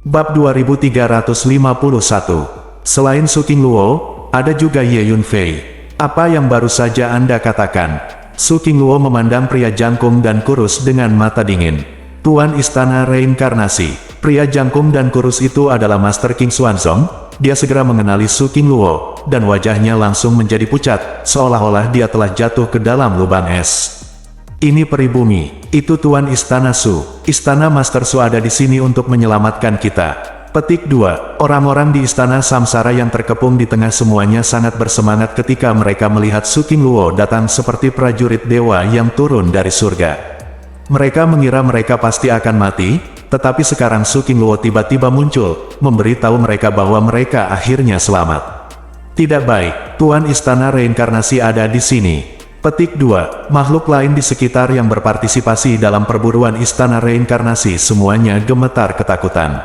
Bab 2351. Selain Su Qingluo, ada juga Ye Yunfei. Apa yang baru saja Anda katakan? Su Qingluo memandang pria jangkung dan kurus dengan mata dingin. Tuan Istana Reinkarnasi. Pria jangkung dan kurus itu adalah Master King Xuanzong. Dia segera mengenali Su Qingluo, dan wajahnya langsung menjadi pucat, seolah-olah dia telah jatuh ke dalam lubang es. Ini peribumi, itu Tuan Istana Su. Istana Master Su ada di sini untuk menyelamatkan kita. Petik 2. Orang-orang di Istana Samsara yang terkepung di tengah semuanya sangat bersemangat ketika mereka melihat Su Qingluo datang seperti prajurit dewa yang turun dari surga. Mereka mengira mereka pasti akan mati, tetapi sekarang Su Qingluo tiba-tiba muncul, memberitahu mereka bahwa mereka akhirnya selamat. Tidak baik, Tuan Istana Reinkarnasi ada di sini. Petik 2. Makhluk lain di sekitar yang berpartisipasi dalam perburuan Istana Reinkarnasi semuanya gemetar ketakutan.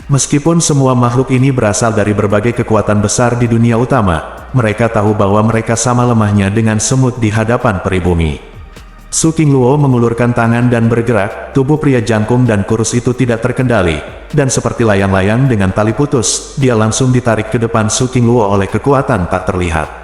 Meskipun semua makhluk ini berasal dari berbagai kekuatan besar di dunia utama, mereka tahu bahwa mereka sama lemahnya dengan semut di hadapan peribumi. Su Qingluo mengulurkan tangan dan bergerak, tubuh pria jangkung dan kurus itu tidak terkendali, dan seperti layang-layang dengan tali putus, dia langsung ditarik ke depan Su Qingluo oleh kekuatan tak terlihat.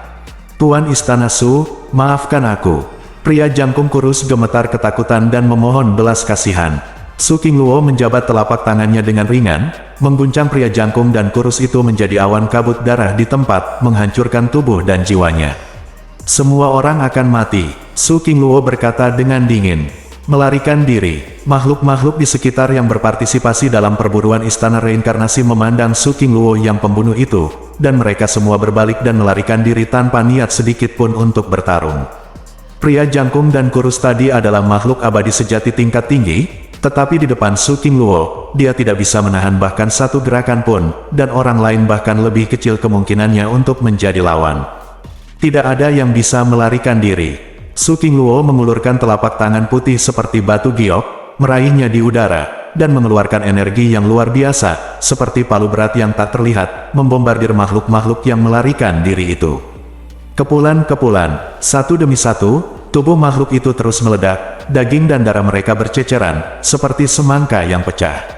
Tuan Istana Su, maafkan aku. Pria jangkung kurus gemetar ketakutan dan memohon belas kasihan. Su Qingluo menjabat telapak tangannya dengan ringan, mengguncang pria jangkung dan kurus itu menjadi awan kabut darah di tempat, menghancurkan tubuh dan jiwanya. Semua orang akan mati, Su Qingluo berkata dengan dingin. Melarikan diri. Makhluk-makhluk di sekitar yang berpartisipasi dalam perburuan Istana Reinkarnasi memandang Su Qingluo yang pembunuh itu, dan mereka semua berbalik dan melarikan diri tanpa niat sedikit pun untuk bertarung. Pria jangkung dan kurus tadi adalah makhluk abadi sejati tingkat tinggi, tetapi di depan Su Qingluo, dia tidak bisa menahan bahkan satu gerakan pun, dan orang lain bahkan lebih kecil kemungkinannya untuk menjadi lawan. Tidak ada yang bisa melarikan diri. Su Qingluo mengulurkan telapak tangan putih seperti batu giok, meraihnya di udara, dan mengeluarkan energi yang luar biasa, seperti palu berat yang tak terlihat, membombardir makhluk-makhluk yang melarikan diri itu. Kepulan-kepulan, satu demi satu, tubuh makhluk itu terus meledak, daging dan darah mereka berceceran, seperti semangka yang pecah.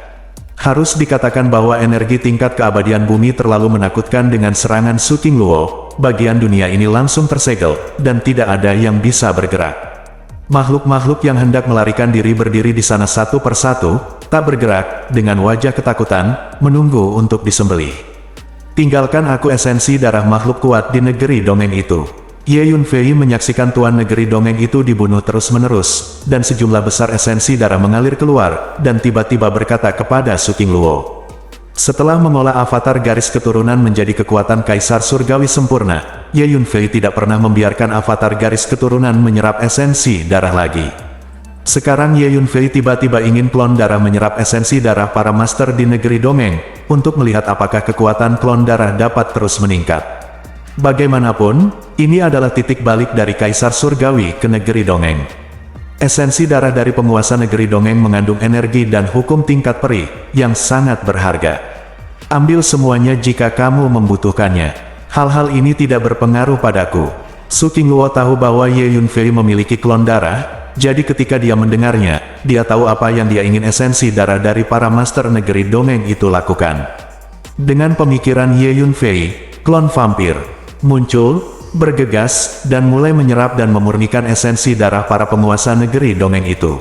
Harus dikatakan bahwa energi tingkat keabadian bumi terlalu menakutkan dengan serangan Su Qingluo. Bagian dunia ini langsung tersegel, dan tidak ada yang bisa bergerak. Makhluk-makhluk yang hendak melarikan diri berdiri di sana satu persatu, tak bergerak, dengan wajah ketakutan, menunggu untuk disembelih. Tinggalkan aku esensi darah makhluk kuat di negeri dongeng itu. Ye Yunfei menyaksikan tuan negeri dongeng itu dibunuh terus-menerus, dan sejumlah besar esensi darah mengalir keluar, dan tiba-tiba berkata kepada Su Qingluo. Setelah mengolah avatar garis keturunan menjadi kekuatan Kaisar Surgawi sempurna, Ye Yunfei tidak pernah membiarkan avatar garis keturunan menyerap esensi darah lagi. Sekarang Ye Yunfei tiba-tiba ingin klon darah menyerap esensi darah para master di negeri dongeng, untuk melihat apakah kekuatan klon darah dapat terus meningkat. Bagaimanapun, ini adalah titik balik dari Kaisar Surgawi ke negeri dongeng. Esensi darah dari penguasa negeri dongeng mengandung energi dan hukum tingkat peri, yang sangat berharga. Ambil semuanya jika kamu membutuhkannya. Hal-hal ini tidak berpengaruh padaku. Su Qingluo tahu bahwa Ye Yunfei memiliki klon darah, jadi ketika dia mendengarnya, dia tahu apa yang dia ingin esensi darah dari para master negeri dongeng itu lakukan. Dengan pemikiran Ye Yunfei, klon vampir muncul, bergegas, dan mulai menyerap dan memurnikan esensi darah para penguasa negeri dongeng itu.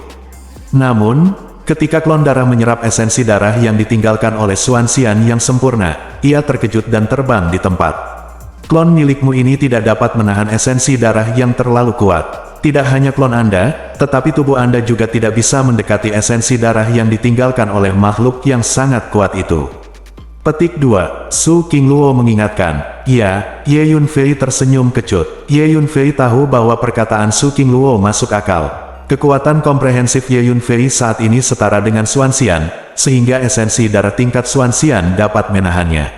Namun, ketika klon darah menyerap esensi darah yang ditinggalkan oleh Xuanxian yang sempurna, ia terkejut dan terbang di tempat. Klon milikmu ini tidak dapat menahan esensi darah yang terlalu kuat. Tidak hanya klon Anda, tetapi tubuh Anda juga tidak bisa mendekati esensi darah yang ditinggalkan oleh makhluk yang sangat kuat itu. Petik 2. Su Qingluo mengingatkan. Ya, Ye Yunfei tersenyum kecut. Ye Yunfei tahu bahwa perkataan Su Qingluo masuk akal. Kekuatan komprehensif Ye Yunfei saat ini setara dengan Xuanxian, sehingga esensi darah tingkat Xuanxian dapat menahannya.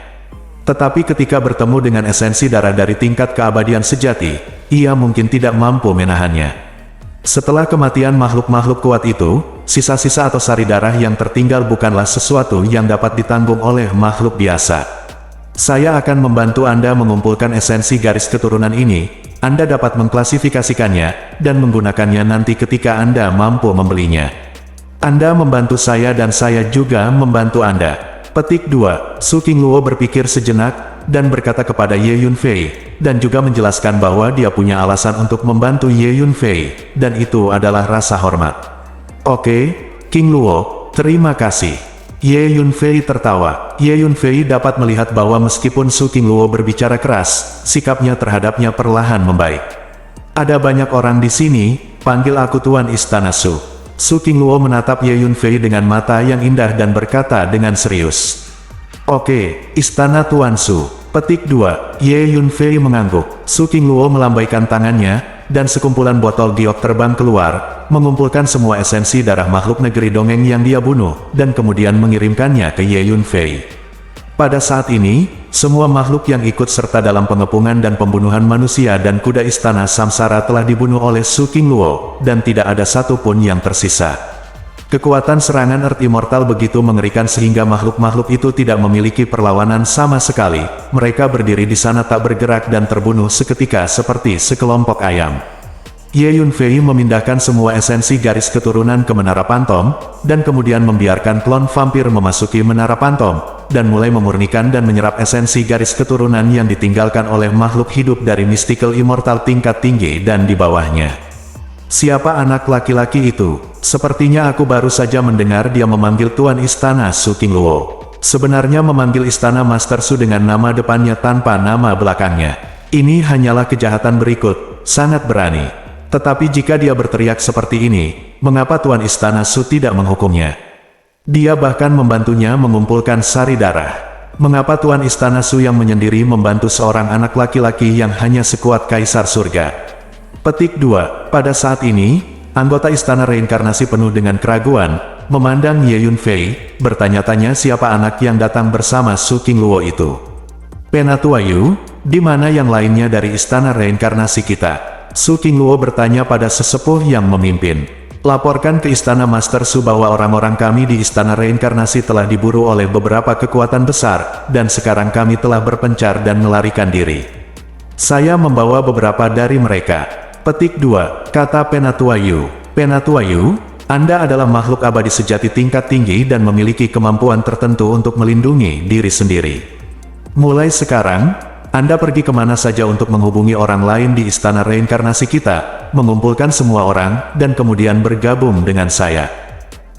Tetapi ketika bertemu dengan esensi darah dari tingkat keabadian sejati, ia mungkin tidak mampu menahannya. Setelah kematian makhluk-makhluk kuat itu, sisa-sisa atau sari darah yang tertinggal bukanlah sesuatu yang dapat ditanggung oleh makhluk biasa. Saya akan membantu Anda mengumpulkan esensi garis keturunan ini. Anda dapat mengklasifikasikannya, dan menggunakannya nanti ketika Anda mampu membelinya. Anda membantu saya dan saya juga membantu Anda. Petik 2. Su Qingluo berpikir sejenak, dan berkata kepada Ye Yunfei, dan juga menjelaskan bahwa dia punya alasan untuk membantu Ye Yunfei, dan itu adalah rasa hormat. Oke, Qingluo, terima kasih. Ye Yunfei tertawa. Ye Yunfei dapat melihat bahwa meskipun Su Qingluo berbicara keras, sikapnya terhadapnya perlahan membaik. Ada banyak orang di sini, panggil aku Tuan Istana Su. Su Qingluo menatap Ye Yunfei dengan mata yang indah dan berkata dengan serius. Oke, Istana Tuan Su. Petik 2. Ye Yunfei mengangguk. Su Qingluo melambaikan tangannya, dan sekumpulan botol giok terbang keluar, mengumpulkan semua esensi darah makhluk negeri dongeng yang dia bunuh, dan kemudian mengirimkannya ke Ye Yunfei. Pada saat ini, semua makhluk yang ikut serta dalam pengepungan dan pembunuhan manusia dan kuda istana samsara telah dibunuh oleh Su Qingluo, dan tidak ada satupun yang tersisa. Kekuatan serangan Earth Immortal begitu mengerikan sehingga makhluk-makhluk itu tidak memiliki perlawanan sama sekali. Mereka berdiri di sana tak bergerak dan terbunuh seketika seperti sekelompok ayam. Ye Yunfei memindahkan semua esensi garis keturunan ke Menara Pantom, dan kemudian membiarkan klon vampir memasuki Menara Pantom, dan mulai memurnikan dan menyerap esensi garis keturunan yang ditinggalkan oleh makhluk hidup dari Mystical Immortal tingkat tinggi dan di bawahnya. Siapa anak laki-laki itu? Sepertinya aku baru saja mendengar dia memanggil Tuan Istana Su Qingluo. Sebenarnya memanggil Istana Master Su dengan nama depannya tanpa nama belakangnya. Ini hanyalah kejahatan berikut, sangat berani. Tetapi jika dia berteriak seperti ini, mengapa Tuan Istana Su tidak menghukumnya? Dia bahkan membantunya mengumpulkan sari darah. Mengapa Tuan Istana Su yang menyendiri membantu seorang anak laki-laki yang hanya sekuat Kaisar Surga? Petik 2. Pada saat ini, anggota Istana Reinkarnasi penuh dengan keraguan, memandang Ye Yunfei, bertanya-tanya siapa anak yang datang bersama Su Qingluo itu. Penatua Yu, di mana yang lainnya dari Istana Reinkarnasi kita? Su Qingluo bertanya pada sesepuh yang memimpin. Laporkan ke Istana Master Su bahwa orang-orang kami di Istana Reinkarnasi telah diburu oleh beberapa kekuatan besar, dan sekarang kami telah berpencar dan melarikan diri. Saya membawa beberapa dari mereka. Petik 2. Kata Penatua Yu. Penatua Yu, Anda adalah makhluk abadi sejati tingkat tinggi dan memiliki kemampuan tertentu untuk melindungi diri sendiri. Mulai sekarang, Anda pergi kemana saja untuk menghubungi orang lain di Istana Reinkarnasi kita, mengumpulkan semua orang, dan kemudian bergabung dengan saya.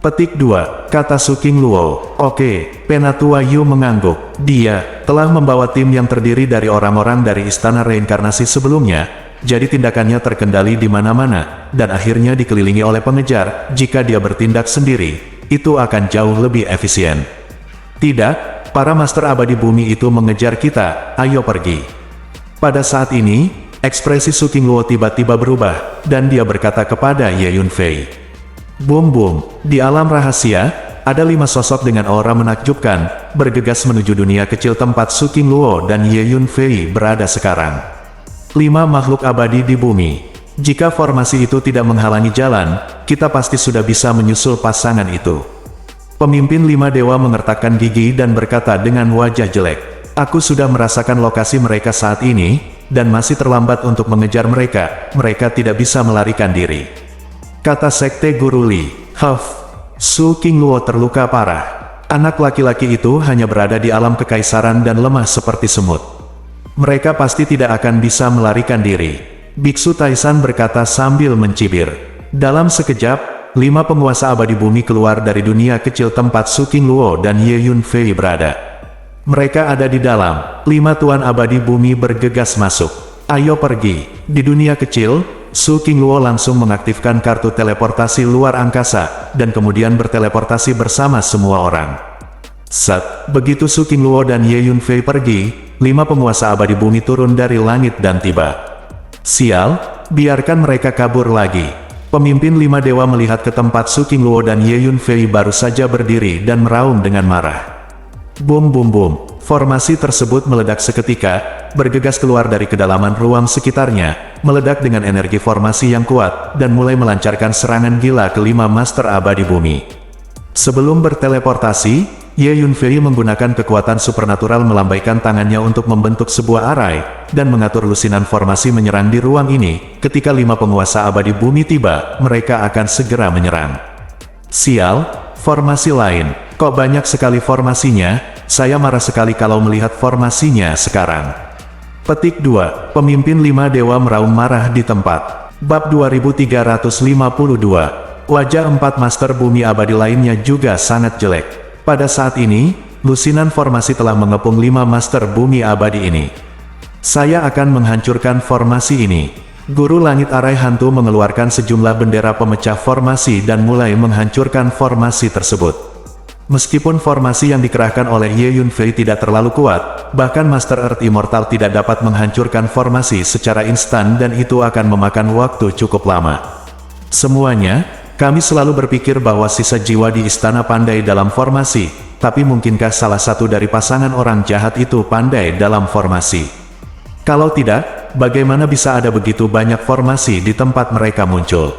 Petik 2. Kata Su Qingluo. Oke, Penatua Yu mengangguk. Dia telah membawa tim yang terdiri dari orang-orang dari Istana Reinkarnasi sebelumnya, jadi tindakannya terkendali di mana-mana, dan akhirnya dikelilingi oleh pengejar. Jika dia bertindak sendiri, itu akan jauh lebih efisien. Tidak. Para master abadi bumi itu mengejar kita, ayo pergi. Pada saat ini, ekspresi Su Qingluo tiba-tiba berubah, dan dia berkata kepada Ye Yunfei. Boom, di alam rahasia, ada 5 sosok dengan aura menakjubkan, bergegas menuju dunia kecil tempat Su Qingluo dan Ye Yunfei berada sekarang. 5 makhluk abadi di bumi. Jika formasi itu tidak menghalangi jalan, kita pasti sudah bisa menyusul pasangan itu. Pemimpin 5 dewa mengertakkan gigi dan berkata dengan wajah jelek. Aku sudah merasakan lokasi mereka saat ini, dan masih terlambat untuk mengejar mereka. Mereka tidak bisa melarikan diri. Kata Sekte Guru Li. Su Qingluo terluka parah. Anak laki-laki itu hanya berada di alam kekaisaran dan lemah seperti semut. Mereka pasti tidak akan bisa melarikan diri. Biksu Taisan berkata sambil mencibir. Dalam sekejap, 5 penguasa abadi bumi keluar dari dunia kecil tempat Su Qingluo dan Ye Yunfei berada. Mereka ada di dalam. 5 tuan abadi bumi bergegas masuk. Ayo pergi. Di dunia kecil, Su Qingluo langsung mengaktifkan kartu teleportasi luar angkasa, dan kemudian berteleportasi bersama semua orang. Begitu Su Qingluo dan Ye Yunfei pergi, 5 penguasa abadi bumi turun dari langit dan tiba. Sial, biarkan mereka kabur lagi. Pemimpin 5 dewa melihat ke tempat Su Qingluo dan Ye Yunfei baru saja berdiri dan meraung dengan marah. Boom. Formasi tersebut meledak seketika, bergegas keluar dari kedalaman ruang sekitarnya, meledak dengan energi formasi yang kuat, dan mulai melancarkan serangan gila ke 5 master abadi bumi. Sebelum berteleportasi, Ye Yunfei menggunakan kekuatan supernatural melambaikan tangannya untuk membentuk sebuah arai, dan mengatur lusinan formasi menyerang di ruang ini. Ketika 5 penguasa abadi bumi tiba, mereka akan segera menyerang. Sial, formasi lain. Kok banyak sekali formasinya, saya marah sekali kalau melihat formasinya sekarang. Petik 2, Pemimpin 5 Dewa meraung marah di tempat. Bab 2352. Wajah 4 Master Bumi Abadi lainnya juga sangat jelek. Pada saat ini, lusinan formasi telah mengepung 5 Master Bumi Abadi ini. Saya akan menghancurkan formasi ini. Guru Langit Arai Hantu mengeluarkan sejumlah bendera pemecah formasi dan mulai menghancurkan formasi tersebut. Meskipun formasi yang dikerahkan oleh Ye Yunfei tidak terlalu kuat, bahkan Master Earth Immortal tidak dapat menghancurkan formasi secara instan dan itu akan memakan waktu cukup lama. Semuanya, kami selalu berpikir bahwa sisa jiwa di istana pandai dalam formasi, tapi mungkinkah salah satu dari pasangan orang jahat itu pandai dalam formasi? Kalau tidak, bagaimana bisa ada begitu banyak formasi di tempat mereka muncul?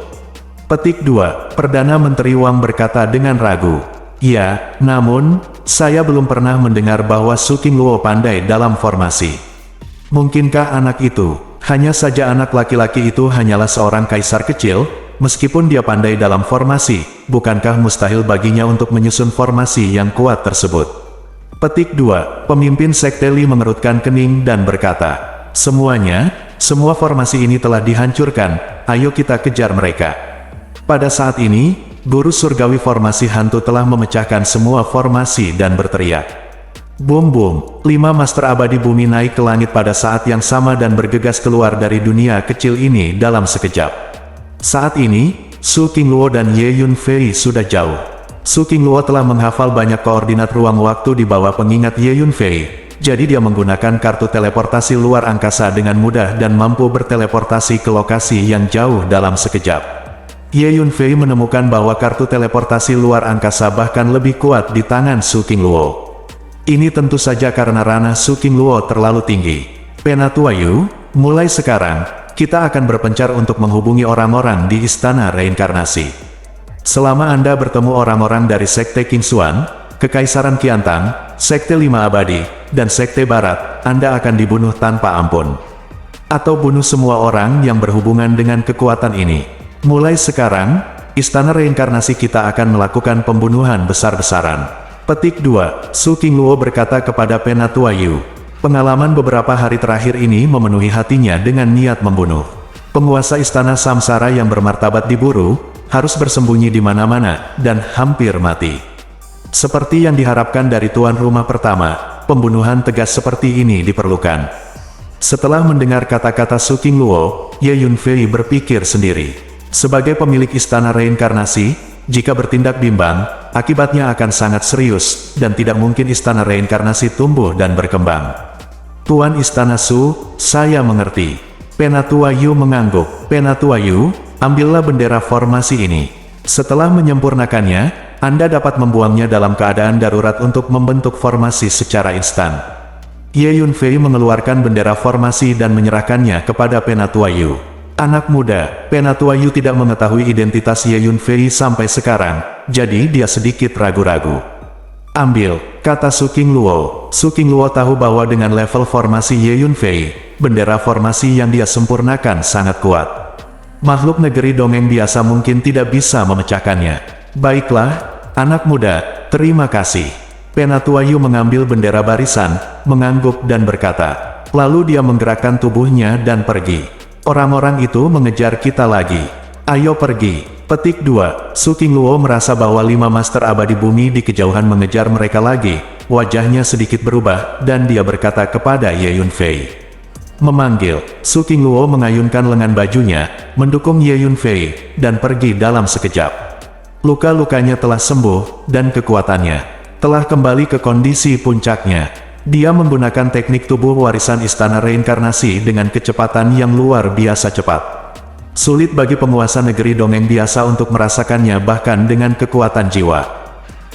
Petik 2, Perdana Menteri Wang berkata dengan ragu. Ya, namun, saya belum pernah mendengar bahwa Su Qingluo pandai dalam formasi. Mungkinkah anak itu, hanya saja anak laki-laki itu hanyalah seorang kaisar kecil, meskipun dia pandai dalam formasi, bukankah mustahil baginya untuk menyusun formasi yang kuat tersebut? Petik 2, Pemimpin Sekte Li mengerutkan kening dan berkata, semua formasi ini telah dihancurkan, ayo kita kejar mereka. Pada saat ini, Guru Surgawi Formasi Hantu telah memecahkan semua formasi dan berteriak. Boom boom, 5 Master Abadi Bumi naik ke langit pada saat yang sama dan bergegas keluar dari dunia kecil ini dalam sekejap. Saat ini, Su Qingluo dan Ye Yunfei sudah jauh. Su Qingluo telah menghafal banyak koordinat ruang waktu di bawah pengingat Ye Yunfei, jadi dia menggunakan kartu teleportasi luar angkasa dengan mudah dan mampu berteleportasi ke lokasi yang jauh dalam sekejap. Ye Yunfei menemukan bahwa kartu teleportasi luar angkasa bahkan lebih kuat di tangan Su Qingluo. Ini tentu saja karena ranah Su Qingluo terlalu tinggi. Penatua Yu, mulai sekarang, kita akan berpencar untuk menghubungi orang-orang di Istana Reinkarnasi. Selama Anda bertemu orang-orang dari Sekte Qingxuan, Kekaisaran Qiantang, Sekte 5 Abadi, dan Sekte Barat, Anda akan dibunuh tanpa ampun. Atau bunuh semua orang yang berhubungan dengan kekuatan ini. Mulai sekarang, Istana Reinkarnasi kita akan melakukan pembunuhan besar-besaran. Petik 2, Su Qingluo berkata kepada Penatua Yu. Pengalaman beberapa hari terakhir ini memenuhi hatinya dengan niat membunuh. Penguasa Istana Samsara yang bermartabat diburu, harus bersembunyi di mana-mana, dan hampir mati. Seperti yang diharapkan dari tuan rumah pertama, pembunuhan tegas seperti ini diperlukan. Setelah mendengar kata-kata Su Qingluo, Ye Yunfei berpikir sendiri. Sebagai pemilik Istana Reinkarnasi, jika bertindak bimbang, akibatnya akan sangat serius, dan tidak mungkin Istana Reinkarnasi tumbuh dan berkembang. Tuan Istana Su, saya mengerti. Penatua Yu mengangguk. Penatua Yu, ambillah bendera formasi ini. Setelah menyempurnakannya, Anda dapat membuangnya dalam keadaan darurat untuk membentuk formasi secara instan. Ye Yunfei mengeluarkan bendera formasi dan menyerahkannya kepada Penatua Yu. Anak muda, Penatua Yu tidak mengetahui identitas Ye Yunfei sampai sekarang, jadi dia sedikit ragu-ragu. Ambil, kata Su Qingluo. Su Qingluo tahu bahwa dengan level formasi Ye Yunfei, bendera formasi yang dia sempurnakan sangat kuat. Makhluk negeri dongeng biasa mungkin tidak bisa memecahkannya. Baiklah, anak muda, terima kasih. Penatua Yu mengambil bendera barisan, mengangguk dan berkata. Lalu dia menggerakkan tubuhnya dan pergi. Orang-orang itu mengejar kita lagi. Ayo pergi. Petik 2, Su Qingluo merasa bahwa 5 Master Abadi Bumi di kejauhan mengejar mereka lagi. Wajahnya sedikit berubah, dan dia berkata kepada Ye Yunfei. Memanggil, Su Qingluo mengayunkan lengan bajunya, mendukung Ye Yunfei, dan pergi dalam sekejap. Luka-lukanya telah sembuh, dan kekuatannya telah kembali ke kondisi puncaknya. Dia menggunakan teknik tubuh warisan Istana Reinkarnasi dengan kecepatan yang luar biasa cepat. Sulit bagi penguasa negeri dongeng biasa untuk merasakannya bahkan dengan kekuatan jiwa.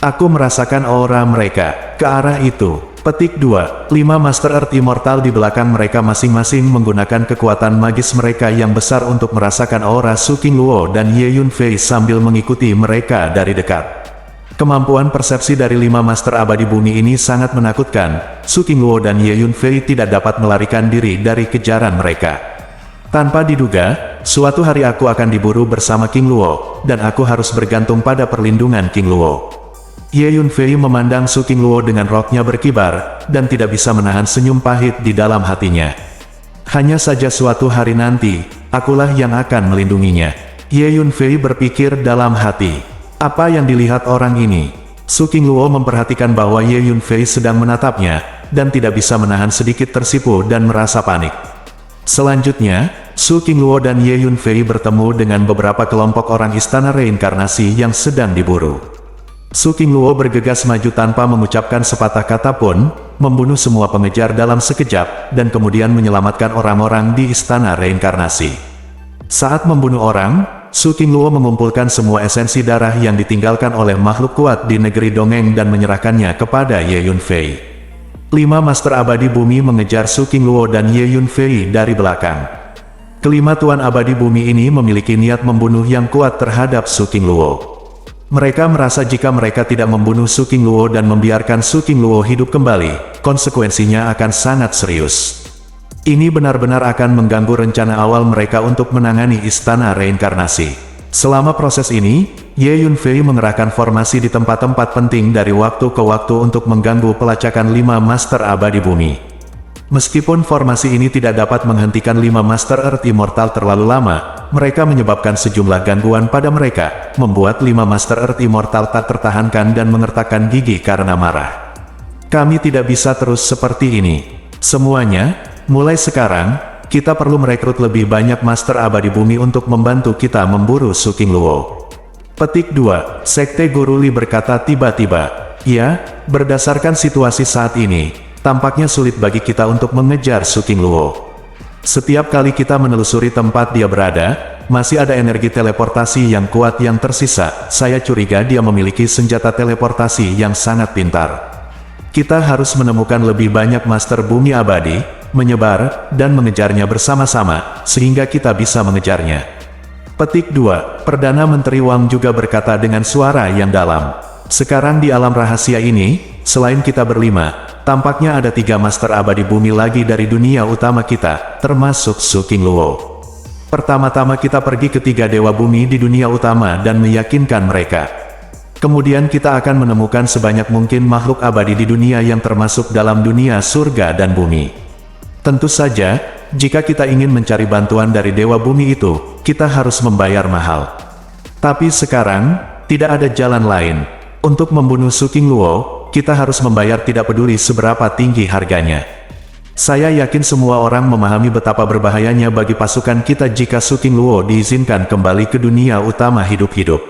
Aku merasakan aura mereka, ke arah itu. Petik 2, 5 Master Earth Immortal di belakang mereka masing-masing menggunakan kekuatan magis mereka yang besar untuk merasakan aura Su Qingluo dan Ye Yunfei sambil mengikuti mereka dari dekat. Kemampuan persepsi dari 5 Master Abadi Bumi ini sangat menakutkan. Su Qingluo dan Ye Yunfei tidak dapat melarikan diri dari kejaran mereka. Tanpa diduga, suatu hari aku akan diburu bersama Qingluo, dan aku harus bergantung pada perlindungan Qingluo. Ye Yunfei memandang Su Qingluo dengan roknya berkibar, dan tidak bisa menahan senyum pahit di dalam hatinya. Hanya saja suatu hari nanti, akulah yang akan melindunginya. Ye Yunfei berpikir dalam hati. Apa yang dilihat orang ini? Su Qingluo memperhatikan bahwa Ye Yunfei sedang menatapnya, dan tidak bisa menahan sedikit tersipu dan merasa panik. Selanjutnya, Su Qingluo dan Ye Yunfei bertemu dengan beberapa kelompok orang istana reinkarnasi yang sedang diburu. Su Qingluo bergegas maju tanpa mengucapkan sepatah kata pun, membunuh semua pengejar dalam sekejap, dan kemudian menyelamatkan orang-orang di istana reinkarnasi. Saat membunuh orang, Su Qingluo mengumpulkan semua esensi darah yang ditinggalkan oleh makhluk kuat di negeri dongeng dan menyerahkannya kepada Ye Yunfei. 5 Master Abadi Bumi mengejar Su Qingluo dan Ye Yunfei dari belakang. Kelima Tuan Abadi Bumi ini memiliki niat membunuh yang kuat terhadap Su Qingluo. Mereka merasa jika mereka tidak membunuh Su Qingluo dan membiarkan Su Qingluo hidup kembali, konsekuensinya akan sangat serius. Ini benar-benar akan mengganggu rencana awal mereka untuk menangani istana reinkarnasi. Selama proses ini, Ye Yunfei mengerahkan formasi di tempat-tempat penting dari waktu ke waktu untuk mengganggu pelacakan 5 Master Abadi Bumi. Meskipun formasi ini tidak dapat menghentikan 5 Master Earth Immortal terlalu lama, mereka menyebabkan sejumlah gangguan pada mereka, membuat 5 Master Earth Immortal tak tertahankan dan mengertakkan gigi karena marah. Kami tidak bisa terus seperti ini. Semuanya, mulai sekarang, kita perlu merekrut lebih banyak Master Abadi Bumi untuk membantu kita memburu Su Qingluo. Petik 2, Sekte Guru Li berkata tiba-tiba, ya, berdasarkan situasi saat ini, tampaknya sulit bagi kita untuk mengejar Su Qingluo. Setiap kali kita menelusuri tempat dia berada, masih ada energi teleportasi yang kuat yang tersisa. Saya curiga dia memiliki senjata teleportasi yang sangat pintar. Kita harus menemukan lebih banyak Master Bumi Abadi, menyebar, dan mengejarnya bersama-sama, sehingga kita bisa mengejarnya. Petik 2, Perdana Menteri Wang juga berkata dengan suara yang dalam. Sekarang di alam rahasia ini, selain kita berlima, tampaknya ada 3 Master Abadi Bumi lagi dari dunia utama kita, termasuk Su Qingluo. Pertama-tama kita pergi ke 3 Dewa Bumi di dunia utama dan meyakinkan mereka. Kemudian kita akan menemukan sebanyak mungkin makhluk abadi di dunia yang termasuk dalam dunia surga dan bumi. Tentu saja, jika kita ingin mencari bantuan dari Dewa Bumi itu, kita harus membayar mahal. Tapi sekarang, tidak ada jalan lain. Untuk membunuh Su Qingluo, kita harus membayar tidak peduli seberapa tinggi harganya. Saya yakin semua orang memahami betapa berbahayanya bagi pasukan kita jika Su Qingluo diizinkan kembali ke dunia utama hidup-hidup.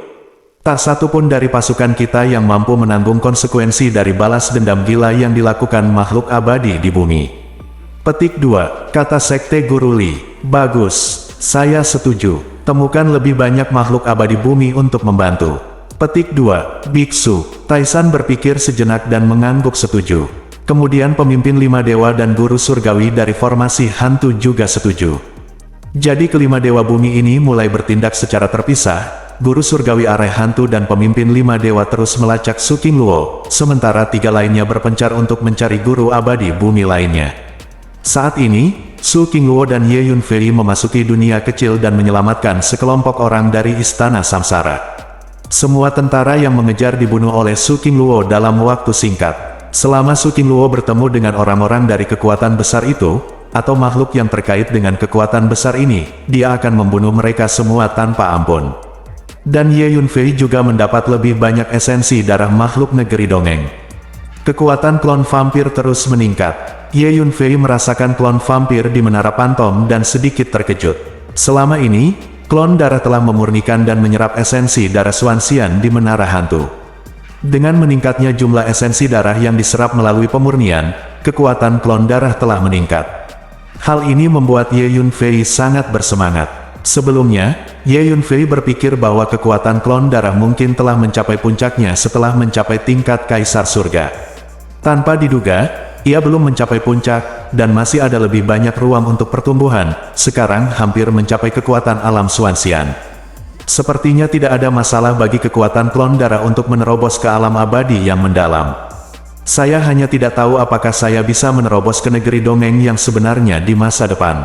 Tak satu pun dari pasukan kita yang mampu menanggung konsekuensi dari balas dendam gila yang dilakukan makhluk abadi di bumi. Petik 2, kata Sekte Guru Li. Bagus, saya setuju. Temukan lebih banyak makhluk abadi bumi untuk membantu. Petik 2, Biksu. Taisan berpikir sejenak dan mengangguk setuju. Kemudian pemimpin 5 dewa dan guru surgawi dari formasi hantu juga setuju. Jadi kelima dewa bumi ini mulai bertindak secara terpisah. Guru surgawi areh hantu dan pemimpin 5 dewa terus melacak Su Qingluo, sementara 3 lainnya berpencar untuk mencari guru abadi bumi lainnya. Saat ini, Su Qingluo dan Ye Yunfei memasuki dunia kecil dan menyelamatkan sekelompok orang dari istana samsara. Semua tentara yang mengejar dibunuh oleh Su Qingluo dalam waktu singkat. Selama Su Qingluo bertemu dengan orang-orang dari kekuatan besar itu, atau makhluk yang terkait dengan kekuatan besar ini, dia akan membunuh mereka semua tanpa ampun. Dan Ye Yunfei juga mendapat lebih banyak esensi darah makhluk negeri dongeng. Kekuatan klon vampir terus meningkat. Ye Yunfei merasakan klon vampir di Menara Pantom dan sedikit terkejut. Selama ini, klon darah telah memurnikan dan menyerap esensi darah Xuanxian di Menara Hantu. Dengan meningkatnya jumlah esensi darah yang diserap melalui pemurnian, kekuatan klon darah telah meningkat. Hal ini membuat Ye Yunfei sangat bersemangat. Sebelumnya, Ye Yunfei berpikir bahwa kekuatan klon darah mungkin telah mencapai puncaknya setelah mencapai tingkat Kaisar Surga. Tanpa diduga, ia belum mencapai puncak, dan masih ada lebih banyak ruang untuk pertumbuhan, sekarang hampir mencapai kekuatan alam Xuanxian. Sepertinya tidak ada masalah bagi kekuatan klon darah untuk menerobos ke alam abadi yang mendalam. Saya hanya tidak tahu apakah saya bisa menerobos ke negeri dongeng yang sebenarnya di masa depan.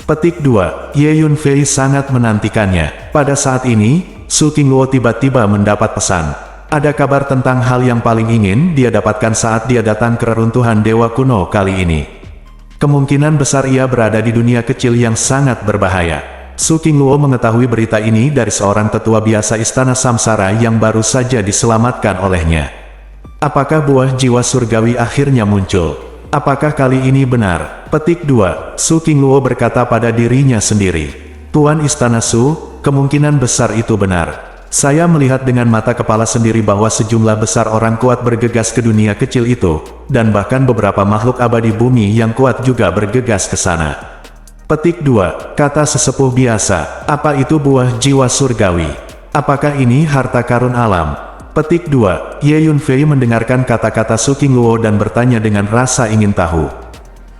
Petik 2, Ye Yunfei sangat menantikannya. Pada saat ini, Su Qingluo tiba-tiba mendapat pesan. Ada kabar tentang hal yang paling ingin dia dapatkan saat dia datang ke reruntuhan Dewa Kuno kali ini. Kemungkinan besar ia berada di dunia kecil yang sangat berbahaya. Su Qingluo mengetahui berita ini dari seorang tetua biasa Istana Samsara yang baru saja diselamatkan olehnya. Apakah buah jiwa surgawi akhirnya muncul? Apakah kali ini benar? Petik 2. Su Qingluo berkata pada dirinya sendiri. Tuan Istana Su, kemungkinan besar itu benar. Saya melihat dengan mata kepala sendiri bahwa sejumlah besar orang kuat bergegas ke dunia kecil itu, dan bahkan beberapa makhluk abadi bumi yang kuat juga bergegas ke sana. Petik 2. Kata sesepuh biasa, apa itu buah jiwa surgawi? Apakah ini harta karun alam? Petik 2. Ye Yunfei mendengarkan kata-kata Su Qingluo dan bertanya dengan rasa ingin tahu.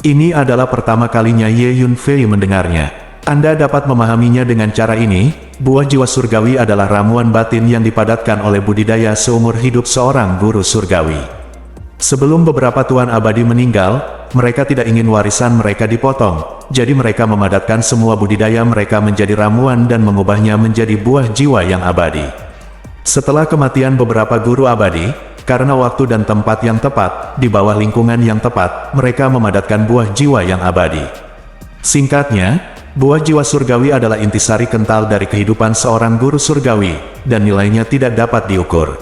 Ini adalah pertama kalinya Ye Yunfei mendengarnya. Anda dapat memahaminya dengan cara ini, buah jiwa surgawi adalah ramuan batin yang dipadatkan oleh budidaya seumur hidup seorang guru surgawi. Sebelum beberapa tuan abadi meninggal, mereka tidak ingin warisan mereka dipotong, jadi mereka memadatkan semua budidaya mereka menjadi ramuan dan mengubahnya menjadi buah jiwa yang abadi. Setelah kematian beberapa guru abadi, karena waktu dan tempat yang tepat, di bawah lingkungan yang tepat, mereka memadatkan buah jiwa yang abadi. Singkatnya, buah jiwa surgawi adalah intisari kental dari kehidupan seorang guru surgawi, dan nilainya tidak dapat diukur.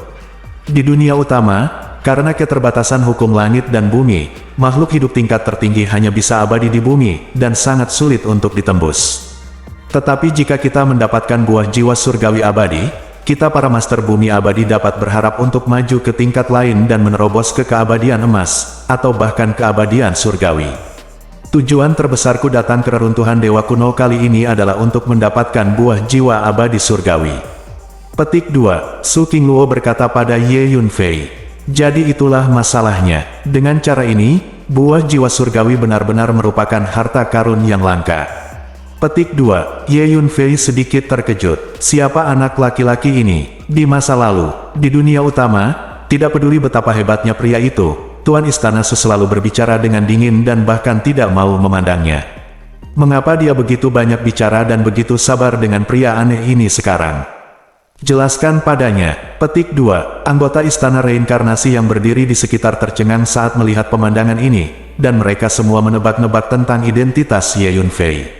Di dunia utama, karena keterbatasan hukum langit dan bumi, makhluk hidup tingkat tertinggi hanya bisa abadi di bumi, dan sangat sulit untuk ditembus. Tetapi jika kita mendapatkan buah jiwa surgawi abadi, kita para master bumi abadi dapat berharap untuk maju ke tingkat lain dan menerobos ke keabadian emas, atau bahkan keabadian surgawi. Tujuan terbesarku datang ke reruntuhan Dewa Kuno kali ini adalah untuk mendapatkan buah jiwa abadi surgawi. Petik 2. Su Qingluo berkata pada Ye Yunfei. Jadi itulah masalahnya. Dengan cara ini, buah jiwa surgawi benar-benar merupakan harta karun yang langka. Petik 2. Ye Yunfei sedikit terkejut. Siapa anak laki-laki ini? Di masa lalu, di dunia utama, tidak peduli betapa hebatnya pria itu, Tuan Istana Su selalu berbicara dengan dingin dan bahkan tidak mau memandangnya. Mengapa dia begitu banyak bicara dan begitu sabar dengan pria aneh ini sekarang? Jelaskan padanya. Petik 2. Anggota Istana Reinkarnasi yang berdiri di sekitar tercengang saat melihat pemandangan ini, dan mereka semua menebak-nebak tentang identitas Ye Yunfei.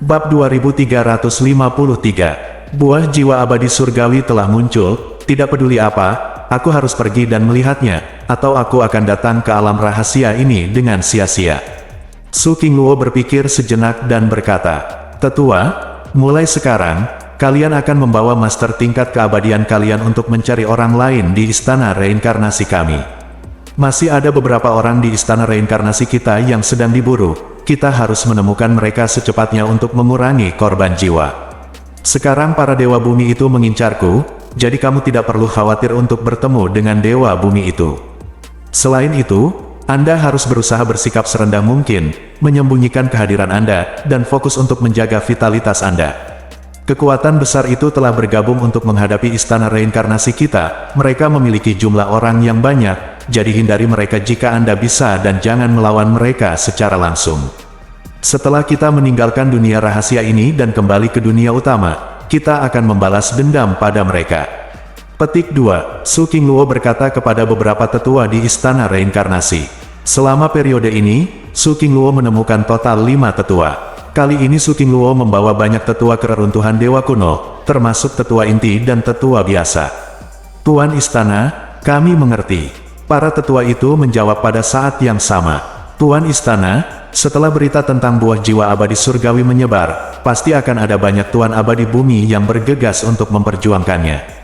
Bab 2353. Buah jiwa abadi surgawi telah muncul, tidak peduli apa, aku harus pergi dan melihatnya, atau aku akan datang ke alam rahasia ini dengan sia-sia. Su Qingluo berpikir sejenak dan berkata, Tetua, mulai sekarang, kalian akan membawa master tingkat keabadian kalian untuk mencari orang lain di istana reinkarnasi kami. Masih ada beberapa orang di istana reinkarnasi kita yang sedang diburu, kita harus menemukan mereka secepatnya untuk mengurangi korban jiwa. Sekarang para dewa bumi itu mengincarku, jadi kamu tidak perlu khawatir untuk bertemu dengan dewa bumi itu. Selain itu, Anda harus berusaha bersikap serendah mungkin, menyembunyikan kehadiran Anda, dan fokus untuk menjaga vitalitas Anda. Kekuatan besar itu telah bergabung untuk menghadapi istana reinkarnasi kita, mereka memiliki jumlah orang yang banyak, jadi hindari mereka jika Anda bisa dan jangan melawan mereka secara langsung. Setelah kita meninggalkan dunia rahasia ini dan kembali ke dunia utama, kita akan membalas dendam pada mereka. Petik 2. Su Qingluo berkata kepada beberapa tetua di istana reinkarnasi. Selama periode ini, Su Qingluo menemukan total 5 tetua. Kali ini Su Qingluo membawa banyak tetua ke reruntuhan Dewa Kuno, termasuk tetua inti dan tetua biasa. Tuan Istana, kami mengerti. Para tetua itu menjawab pada saat yang sama. Tuan Istana, setelah berita tentang buah jiwa abadi surgawi menyebar, pasti akan ada banyak tuan abadi bumi yang bergegas untuk memperjuangkannya.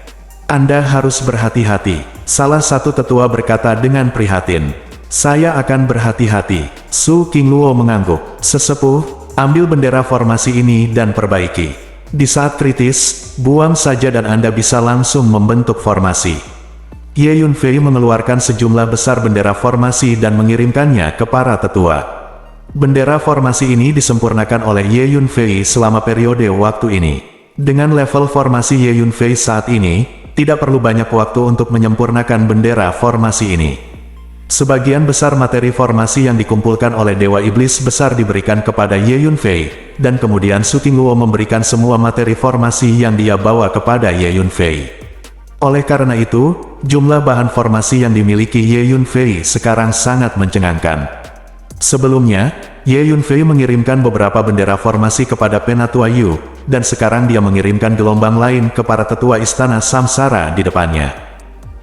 Anda harus berhati-hati. Salah satu tetua berkata dengan prihatin. Saya akan berhati-hati. Su Qingluo mengangguk. Sesepuh, ambil bendera formasi ini dan perbaiki. Di saat kritis, buang saja dan Anda bisa langsung membentuk formasi. Ye Yunfei mengeluarkan sejumlah besar bendera formasi dan mengirimkannya ke para tetua. Bendera formasi ini disempurnakan oleh Ye Yunfei selama periode waktu ini. Dengan level formasi Ye Yunfei saat ini, tidak perlu banyak waktu untuk menyempurnakan bendera formasi ini. Sebagian besar materi formasi yang dikumpulkan oleh Dewa Iblis Besar diberikan kepada Ye Yunfei, dan kemudian Su Qingluo memberikan semua materi formasi yang dia bawa kepada Ye Yunfei. Oleh karena itu, jumlah bahan formasi yang dimiliki Ye Yunfei sekarang sangat mencengangkan. Sebelumnya, Ye Yunfei mengirimkan beberapa bendera formasi kepada Penatua Yu, dan sekarang dia mengirimkan gelombang lain ke para tetua Istana Samsara di depannya.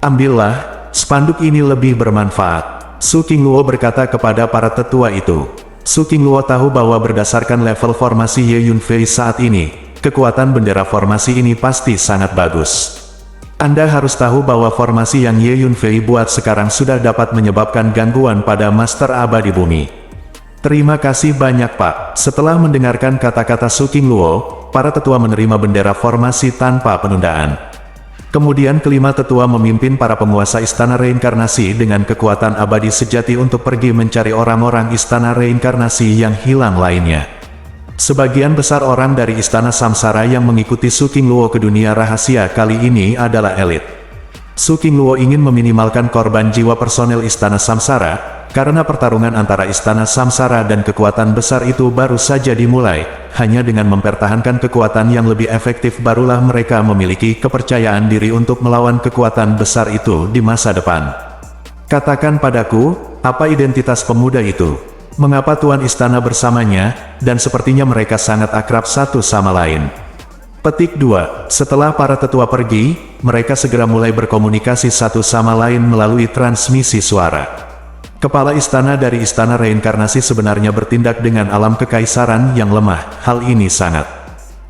Ambillah, spanduk ini lebih bermanfaat, Su Qingluo berkata kepada para tetua itu. Su Qingluo tahu bahwa berdasarkan level formasi Ye Yunfei saat ini, kekuatan bendera formasi ini pasti sangat bagus. Anda harus tahu bahwa formasi yang Ye Yunfei buat sekarang sudah dapat menyebabkan gangguan pada Master Abadi Bumi. Terima kasih banyak Pak. Setelah mendengarkan kata-kata Su Qingluo, para tetua menerima bendera formasi tanpa penundaan. Kemudian kelima tetua memimpin para penguasa Istana Reinkarnasi dengan kekuatan abadi sejati untuk pergi mencari orang-orang Istana Reinkarnasi yang hilang lainnya. Sebagian besar orang dari Istana Samsara yang mengikuti Su Qingluo ke dunia rahasia kali ini adalah elit. Su Qingluo ingin meminimalkan korban jiwa personel Istana Samsara, karena pertarungan antara Istana Samsara dan kekuatan besar itu baru saja dimulai. Hanya dengan mempertahankan kekuatan yang lebih efektif barulah mereka memiliki kepercayaan diri untuk melawan kekuatan besar itu di masa depan. Katakan padaku, apa identitas pemuda itu? Mengapa Tuan Istana bersamanya, dan sepertinya mereka sangat akrab satu sama lain. Petik 2. Setelah para tetua pergi, mereka segera mulai berkomunikasi satu sama lain melalui transmisi suara. Kepala istana dari Istana Reinkarnasi sebenarnya bertindak dengan alam kekaisaran yang lemah. Hal ini sangat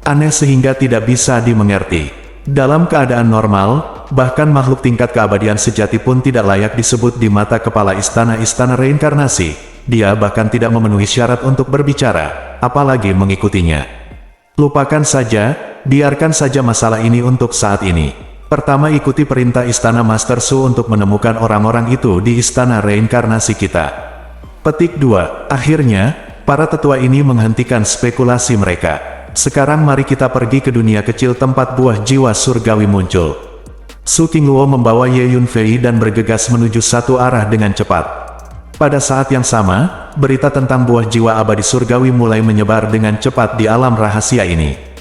aneh sehingga tidak bisa dimengerti. Dalam keadaan normal, bahkan makhluk tingkat keabadian sejati pun tidak layak disebut di mata kepala Istana Reinkarnasi. Dia bahkan tidak memenuhi syarat untuk berbicara, apalagi mengikutinya. Lupakan saja, biarkan saja masalah ini untuk saat ini. Pertama, ikuti perintah Istana Master Su untuk menemukan orang-orang itu di Istana Reinkarnasi kita. Petik 2. Akhirnya, para tetua ini menghentikan spekulasi mereka. Sekarang mari kita pergi ke dunia kecil tempat buah jiwa surgawi muncul. Su Qingluo membawa Ye Yunfei dan bergegas menuju satu arah dengan cepat. Pada saat yang sama, berita tentang buah jiwa abadi surgawi mulai menyebar dengan cepat di alam rahasia ini.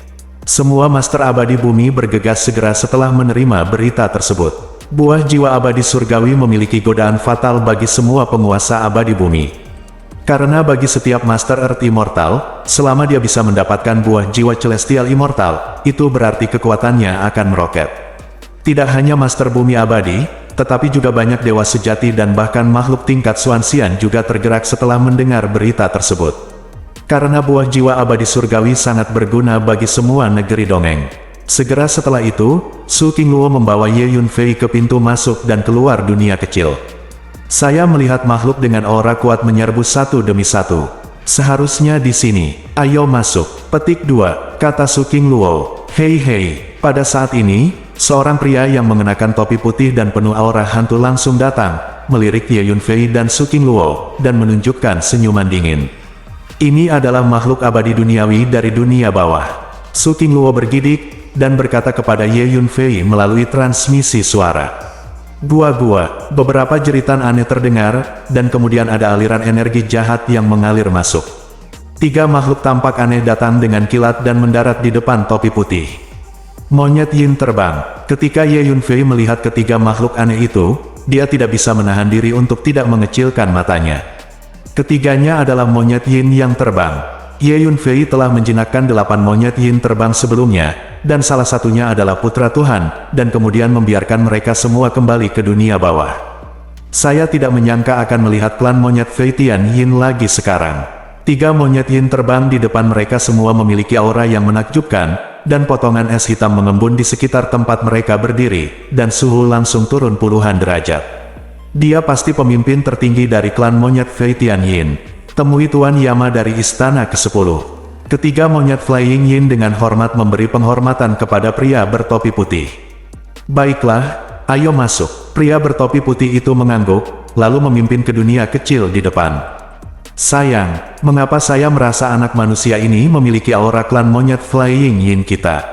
Semua Master Abadi Bumi bergegas segera setelah menerima berita tersebut. Buah jiwa abadi surgawi memiliki godaan fatal bagi semua penguasa abadi bumi. Karena bagi setiap Master Earth Immortal, selama dia bisa mendapatkan buah jiwa Celestial Immortal, itu berarti kekuatannya akan meroket. Tidak hanya Master Bumi Abadi, tetapi juga banyak dewa sejati dan bahkan makhluk tingkat Xuanxian juga tergerak setelah mendengar berita tersebut. Karena buah jiwa abadi surgawi sangat berguna bagi semua negeri dongeng. Segera setelah itu, Su Qingluo membawa Ye Yunfei ke pintu masuk dan keluar dunia kecil. Saya melihat makhluk dengan aura kuat menyerbu satu demi satu. Seharusnya di sini. Ayo masuk. Petik 2, kata Su Qingluo. Hei. Pada saat ini, seorang pria yang mengenakan topi putih dan penuh aura hantu langsung datang, melirik Ye Yunfei dan Su Qingluo, dan menunjukkan senyuman dingin. Ini adalah makhluk abadi duniawi dari dunia bawah. Su Qingluo bergidik, dan berkata kepada Ye Yunfei melalui transmisi suara. Gua, beberapa jeritan aneh terdengar, dan kemudian ada aliran energi jahat yang mengalir masuk. 3 makhluk tampak aneh datang dengan kilat dan mendarat di depan topi putih. Monyet Yin terbang. Ketika Ye Yunfei melihat ketiga makhluk aneh itu, dia tidak bisa menahan diri untuk tidak mengecilkan matanya. Ketiganya adalah monyet Yin yang terbang. Ye Yunfei telah menjinakkan 8 monyet Yin terbang sebelumnya, dan salah satunya adalah putra Tuhan, dan kemudian membiarkan mereka semua kembali ke dunia bawah. Saya tidak menyangka akan melihat klan monyet Feitian Yin lagi sekarang. 3 monyet Yin terbang di depan mereka semua memiliki aura yang menakjubkan, dan potongan es hitam mengembun di sekitar tempat mereka berdiri, dan suhu langsung turun puluhan derajat. Dia pasti pemimpin tertinggi dari klan monyet Feitian Yin. Temui Tuan Yama dari Istana ke-10. Ketiga monyet Flying Yin dengan hormat memberi penghormatan kepada pria bertopi putih. Baiklah, ayo masuk. Pria bertopi putih itu mengangguk, lalu memimpin ke dunia kecil di depan. Sayang, mengapa saya merasa anak manusia ini memiliki aura klan monyet Flying Yin kita?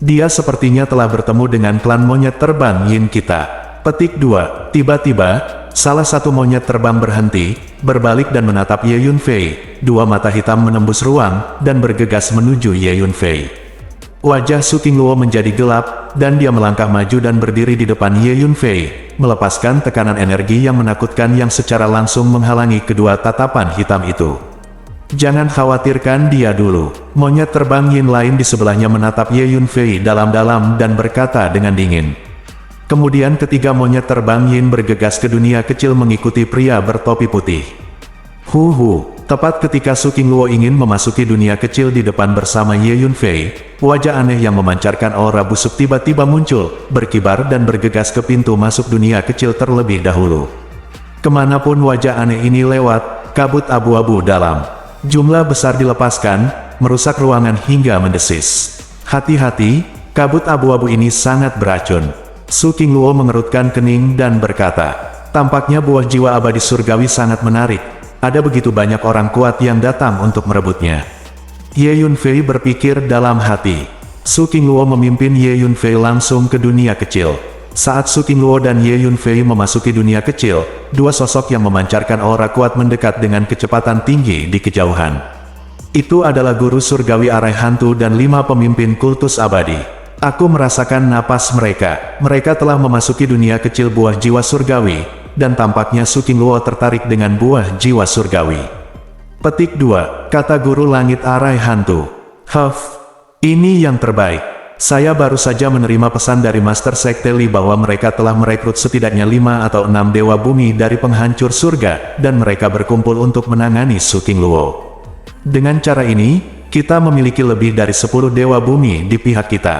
Dia sepertinya telah bertemu dengan klan monyet terbang Yin kita. Petik 2. Tiba-tiba, salah satu monyet terbang berhenti, berbalik dan menatap Ye Yunfei. 2 mata hitam menembus ruang, dan bergegas menuju Ye Yunfei. Wajah Su Qingluo menjadi gelap, dan dia melangkah maju dan berdiri di depan Ye Yunfei, melepaskan tekanan energi yang menakutkan yang secara langsung menghalangi kedua tatapan hitam itu. Jangan khawatirkan dia dulu. Monyet terbang Yin lain di sebelahnya menatap Ye Yunfei dalam-dalam dan berkata dengan dingin. Kemudian ketiga monyet terbang Yin bergegas ke dunia kecil mengikuti pria bertopi putih. Tepat ketika Su Qingluo ingin memasuki dunia kecil di depan bersama Ye Yunfei, wajah aneh yang memancarkan aura busuk tiba-tiba muncul, berkibar dan bergegas ke pintu masuk dunia kecil terlebih dahulu. Kemanapun wajah aneh ini lewat, kabut abu-abu dalam jumlah besar dilepaskan, merusak ruangan hingga mendesis. Hati-hati, kabut abu-abu ini sangat beracun. Su Qingluo mengerutkan kening dan berkata, tampaknya buah jiwa abadi surgawi sangat menarik. Ada begitu banyak orang kuat yang datang untuk merebutnya. Ye Yunfei berpikir dalam hati. Su Qingluo memimpin Ye Yunfei langsung ke dunia kecil. Saat Su Qingluo dan Ye Yunfei memasuki dunia kecil, dua sosok yang memancarkan aura kuat mendekat dengan kecepatan tinggi di kejauhan. Itu adalah guru surgawi arai hantu dan 5 pemimpin kultus abadi. Aku merasakan napas mereka. Mereka telah memasuki dunia kecil buah jiwa surgawi, dan tampaknya Su Qingluo tertarik dengan buah jiwa surgawi. Petik 2, kata guru langit arai hantu. Ini yang terbaik. Saya baru saja menerima pesan dari Master Sekte Li bahwa mereka telah merekrut setidaknya 5 atau 6 dewa bumi dari penghancur surga, dan mereka berkumpul untuk menangani Su Qingluo. Dengan cara ini, kita memiliki lebih dari 10 dewa bumi di pihak kita.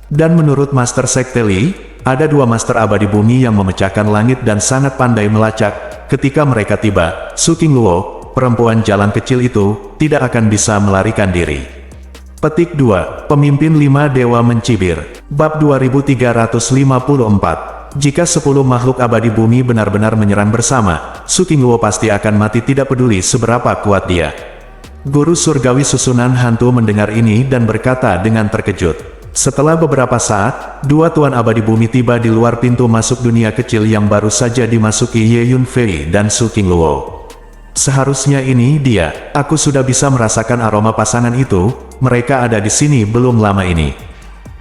Dan menurut Master Sekte Li, ada 2 master abadi bumi yang memecahkan langit dan sangat pandai melacak. Ketika mereka tiba, Su Qingluo, perempuan jalan kecil itu, tidak akan bisa melarikan diri. Petik 2, Pemimpin 5 Dewa Mencibir. Bab 2354. Jika 10 makhluk abadi bumi benar-benar menyerang bersama, Su Qingluo pasti akan mati tidak peduli seberapa kuat dia. Guru surgawi susunan hantu mendengar ini dan berkata dengan terkejut. Setelah beberapa saat, 2 tuan abadi bumi tiba di luar pintu masuk dunia kecil yang baru saja dimasuki Ye Yunfei dan Su Qingluo. Seharusnya ini dia. Aku sudah bisa merasakan aroma pasangan itu. Mereka ada di sini belum lama ini.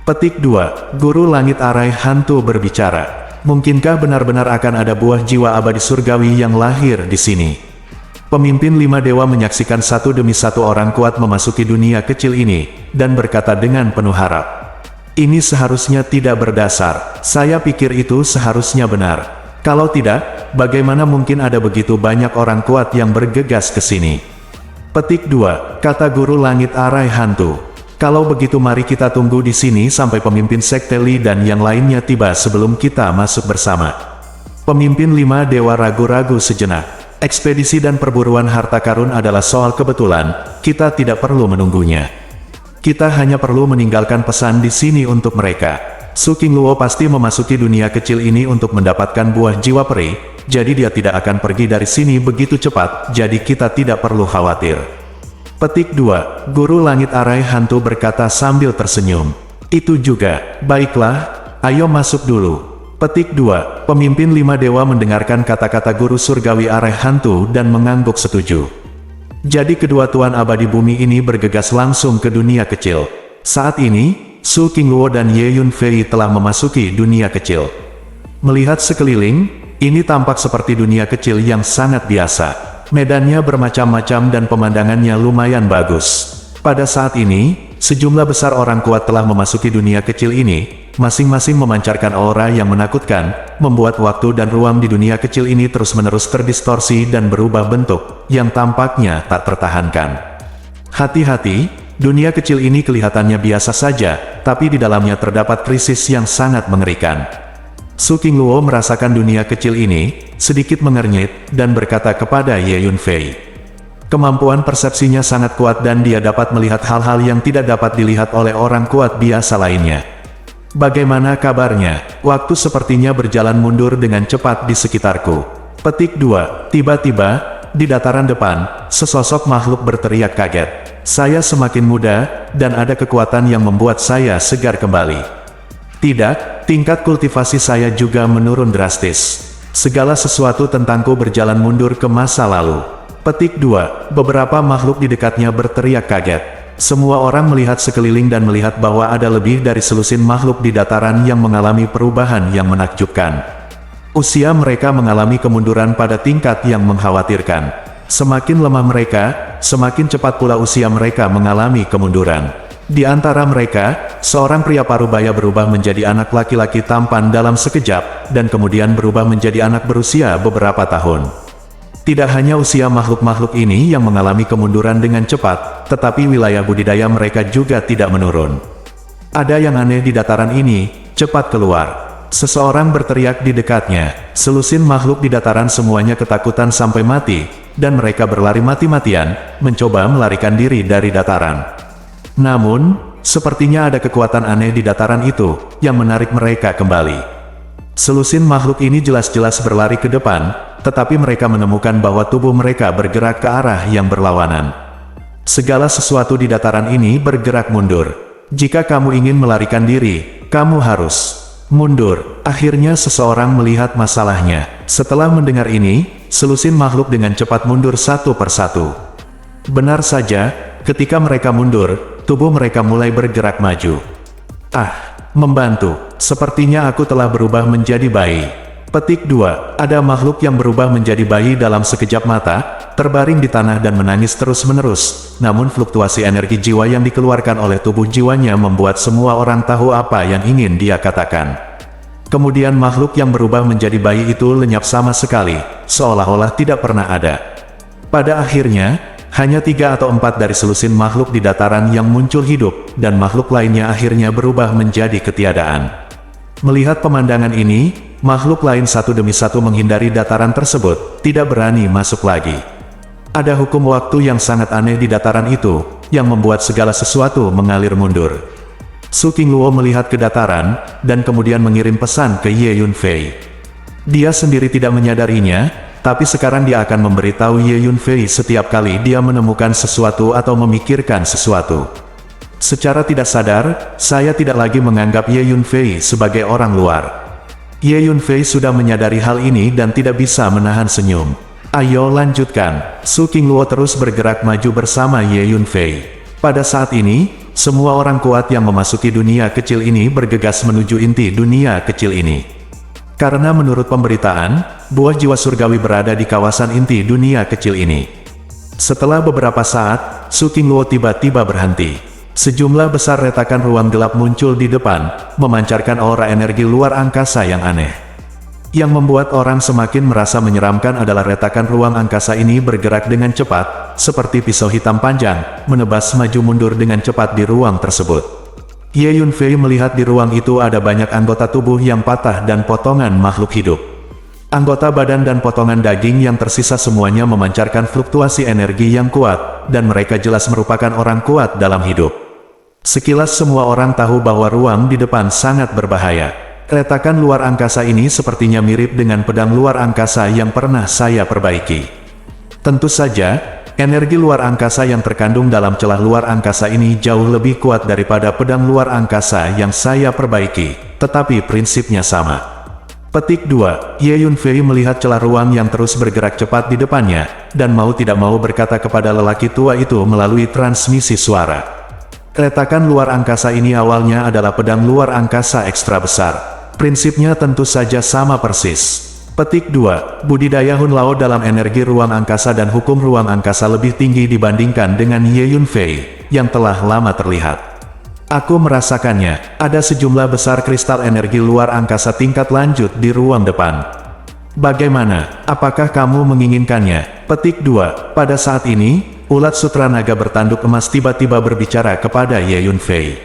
Petik 2, Guru Langit Arai Hantu berbicara. Mungkinkah benar-benar akan ada buah jiwa abadi surgawi yang lahir di sini? Pemimpin 5 dewa menyaksikan satu demi satu orang kuat memasuki dunia kecil ini, dan berkata dengan penuh harap. Ini seharusnya tidak berdasar. Saya pikir itu seharusnya benar. Kalau tidak, bagaimana mungkin ada begitu banyak orang kuat yang bergegas ke sini? Petik 2, kata Guru Langit Arai Hantu. Kalau begitu mari kita tunggu di sini sampai pemimpin Sekte Li dan yang lainnya tiba sebelum kita masuk bersama. Pemimpin 5 dewa ragu-ragu sejenak. Ekspedisi dan perburuan harta karun adalah soal kebetulan, kita tidak perlu menunggunya. Kita hanya perlu meninggalkan pesan di sini untuk mereka. Su Qingluo pasti memasuki dunia kecil ini untuk mendapatkan buah jiwa peri, jadi dia tidak akan pergi dari sini begitu cepat, jadi kita tidak perlu khawatir. Petik 2, Guru Langit Arai Hantu berkata sambil tersenyum. Itu juga, baiklah, ayo masuk dulu. Petik 2, Pemimpin 5 dewa mendengarkan kata-kata Guru Surgawi Arai Hantu dan mengangguk setuju. Jadi kedua tuan abadi bumi ini bergegas langsung ke dunia kecil. Saat ini, Su Qingluo dan Ye Yunfei telah memasuki dunia kecil. Melihat sekeliling, ini tampak seperti dunia kecil yang sangat biasa. Medannya bermacam-macam dan pemandangannya lumayan bagus. Pada saat ini, sejumlah besar orang kuat telah memasuki dunia kecil ini, masing-masing memancarkan aura yang menakutkan, membuat waktu dan ruang di dunia kecil ini terus-menerus terdistorsi dan berubah bentuk, yang tampaknya tak tertahankan. Hati-hati, dunia kecil ini kelihatannya biasa saja, tapi di dalamnya terdapat krisis yang sangat mengerikan. Su Qingluo merasakan dunia kecil ini, sedikit mengernyit, dan berkata kepada Ye Yunfei. Kemampuan persepsinya sangat kuat dan dia dapat melihat hal-hal yang tidak dapat dilihat oleh orang kuat biasa lainnya. Bagaimana kabarnya? Waktu sepertinya berjalan mundur dengan cepat di sekitarku. Petik 2, tiba-tiba, di dataran depan, sesosok makhluk berteriak kaget. Saya semakin muda, dan ada kekuatan yang membuat saya segar kembali. Tidak, tingkat kultivasi saya juga menurun drastis. Segala sesuatu tentangku berjalan mundur ke masa lalu. Petik 2, beberapa makhluk di dekatnya berteriak kaget. semua orang melihat sekeliling dan melihat bahwa ada lebih dari selusin makhluk di dataran yang mengalami perubahan yang menakjubkan. Usia mereka mengalami kemunduran pada tingkat yang mengkhawatirkan. Semakin lemah mereka, semakin cepat pula usia mereka mengalami kemunduran. Di antara mereka, seorang pria parubaya berubah menjadi anak laki-laki tampan dalam sekejap, dan kemudian berubah menjadi anak berusia beberapa tahun. Tidak hanya usia makhluk-makhluk ini yang mengalami kemunduran dengan cepat, tetapi wilayah budidaya mereka juga tidak menurun. Ada yang aneh di dataran ini, cepat keluar. Seseorang berteriak di dekatnya. Selusin makhluk di dataran semuanya ketakutan sampai mati, dan mereka berlari mati-matian, mencoba melarikan diri dari dataran. Namun, sepertinya ada kekuatan aneh di dataran itu, yang menarik mereka kembali. Selusin makhluk ini jelas-jelas berlari ke depan, tetapi mereka menemukan bahwa tubuh mereka bergerak ke arah yang berlawanan. Segala sesuatu di dataran ini bergerak mundur. Jika kamu ingin melarikan diri, kamu harus mundur. Akhirnya seseorang melihat masalahnya. Setelah mendengar ini, selusin makhluk dengan cepat mundur satu persatu. Benar saja, ketika mereka mundur, tubuh mereka mulai bergerak maju. Membantu. Sepertinya aku telah berubah menjadi bayi. Petik 2. Ada makhluk yang berubah menjadi bayi dalam sekejap mata, terbaring di tanah dan menangis terus-menerus. Namun fluktuasi energi jiwa yang dikeluarkan oleh tubuh jiwanya membuat semua orang tahu apa yang ingin dia katakan. Kemudian makhluk yang berubah menjadi bayi itu lenyap sama sekali, seolah-olah tidak pernah ada. Pada akhirnya, hanya 3 atau 4 dari selusin makhluk di dataran yang muncul hidup, dan makhluk lainnya akhirnya berubah menjadi ketiadaan. Melihat pemandangan ini, makhluk lain satu demi satu menghindari dataran tersebut, tidak berani masuk lagi. Ada hukum waktu yang sangat aneh di dataran itu, yang membuat segala sesuatu mengalir mundur. Su Qingluo melihat ke dataran, dan kemudian mengirim pesan ke Ye Yunfei. Dia sendiri tidak menyadarinya, tapi sekarang dia akan memberitahu Ye Yunfei setiap kali dia menemukan sesuatu atau memikirkan sesuatu. Secara tidak sadar, saya tidak lagi menganggap Ye Yunfei sebagai orang luar. Ye Yunfei sudah menyadari hal ini dan tidak bisa menahan senyum. Ayo lanjutkan. Su Qingluo terus bergerak maju bersama Ye Yunfei. Pada saat ini, semua orang kuat yang memasuki dunia kecil ini bergegas menuju inti dunia kecil ini. Karena menurut pemberitaan, buah jiwa surgawi berada di kawasan inti dunia kecil ini. Setelah beberapa saat, Su Qingluo tiba-tiba berhenti. Sejumlah besar retakan ruang gelap muncul di depan, memancarkan aura energi luar angkasa yang aneh. Yang membuat orang semakin merasa menyeramkan adalah retakan ruang angkasa ini bergerak dengan cepat, seperti pisau hitam panjang, menebas maju mundur dengan cepat di ruang tersebut. Ye Yunfei melihat di ruang itu ada banyak anggota tubuh yang patah dan potongan makhluk hidup. Anggota badan dan potongan daging yang tersisa semuanya memancarkan fluktuasi energi yang kuat, dan mereka jelas merupakan orang kuat dalam hidup. Sekilas semua orang tahu bahwa ruang di depan sangat berbahaya. Retakan luar angkasa ini sepertinya mirip dengan pedang luar angkasa yang pernah saya perbaiki. Tentu saja, energi luar angkasa yang terkandung dalam celah luar angkasa ini jauh lebih kuat daripada pedang luar angkasa yang saya perbaiki, tetapi prinsipnya sama. Petik 2. Ye Yunfei melihat celah ruang yang terus bergerak cepat di depannya, dan mau tidak mau berkata kepada lelaki tua itu melalui transmisi suara. Retakan luar angkasa ini awalnya adalah pedang luar angkasa ekstra besar. Prinsipnya tentu saja sama persis. Petik 2. Budidaya Hun Lao dalam energi ruang angkasa dan hukum ruang angkasa lebih tinggi dibandingkan dengan Ye Yunfei, yang telah lama terlihat. Aku merasakannya, ada sejumlah besar kristal energi luar angkasa tingkat lanjut di ruang depan. Bagaimana, apakah kamu menginginkannya? Petik 2. Pada saat ini, ulat sutra naga bertanduk emas tiba-tiba berbicara kepada Ye Yunfei.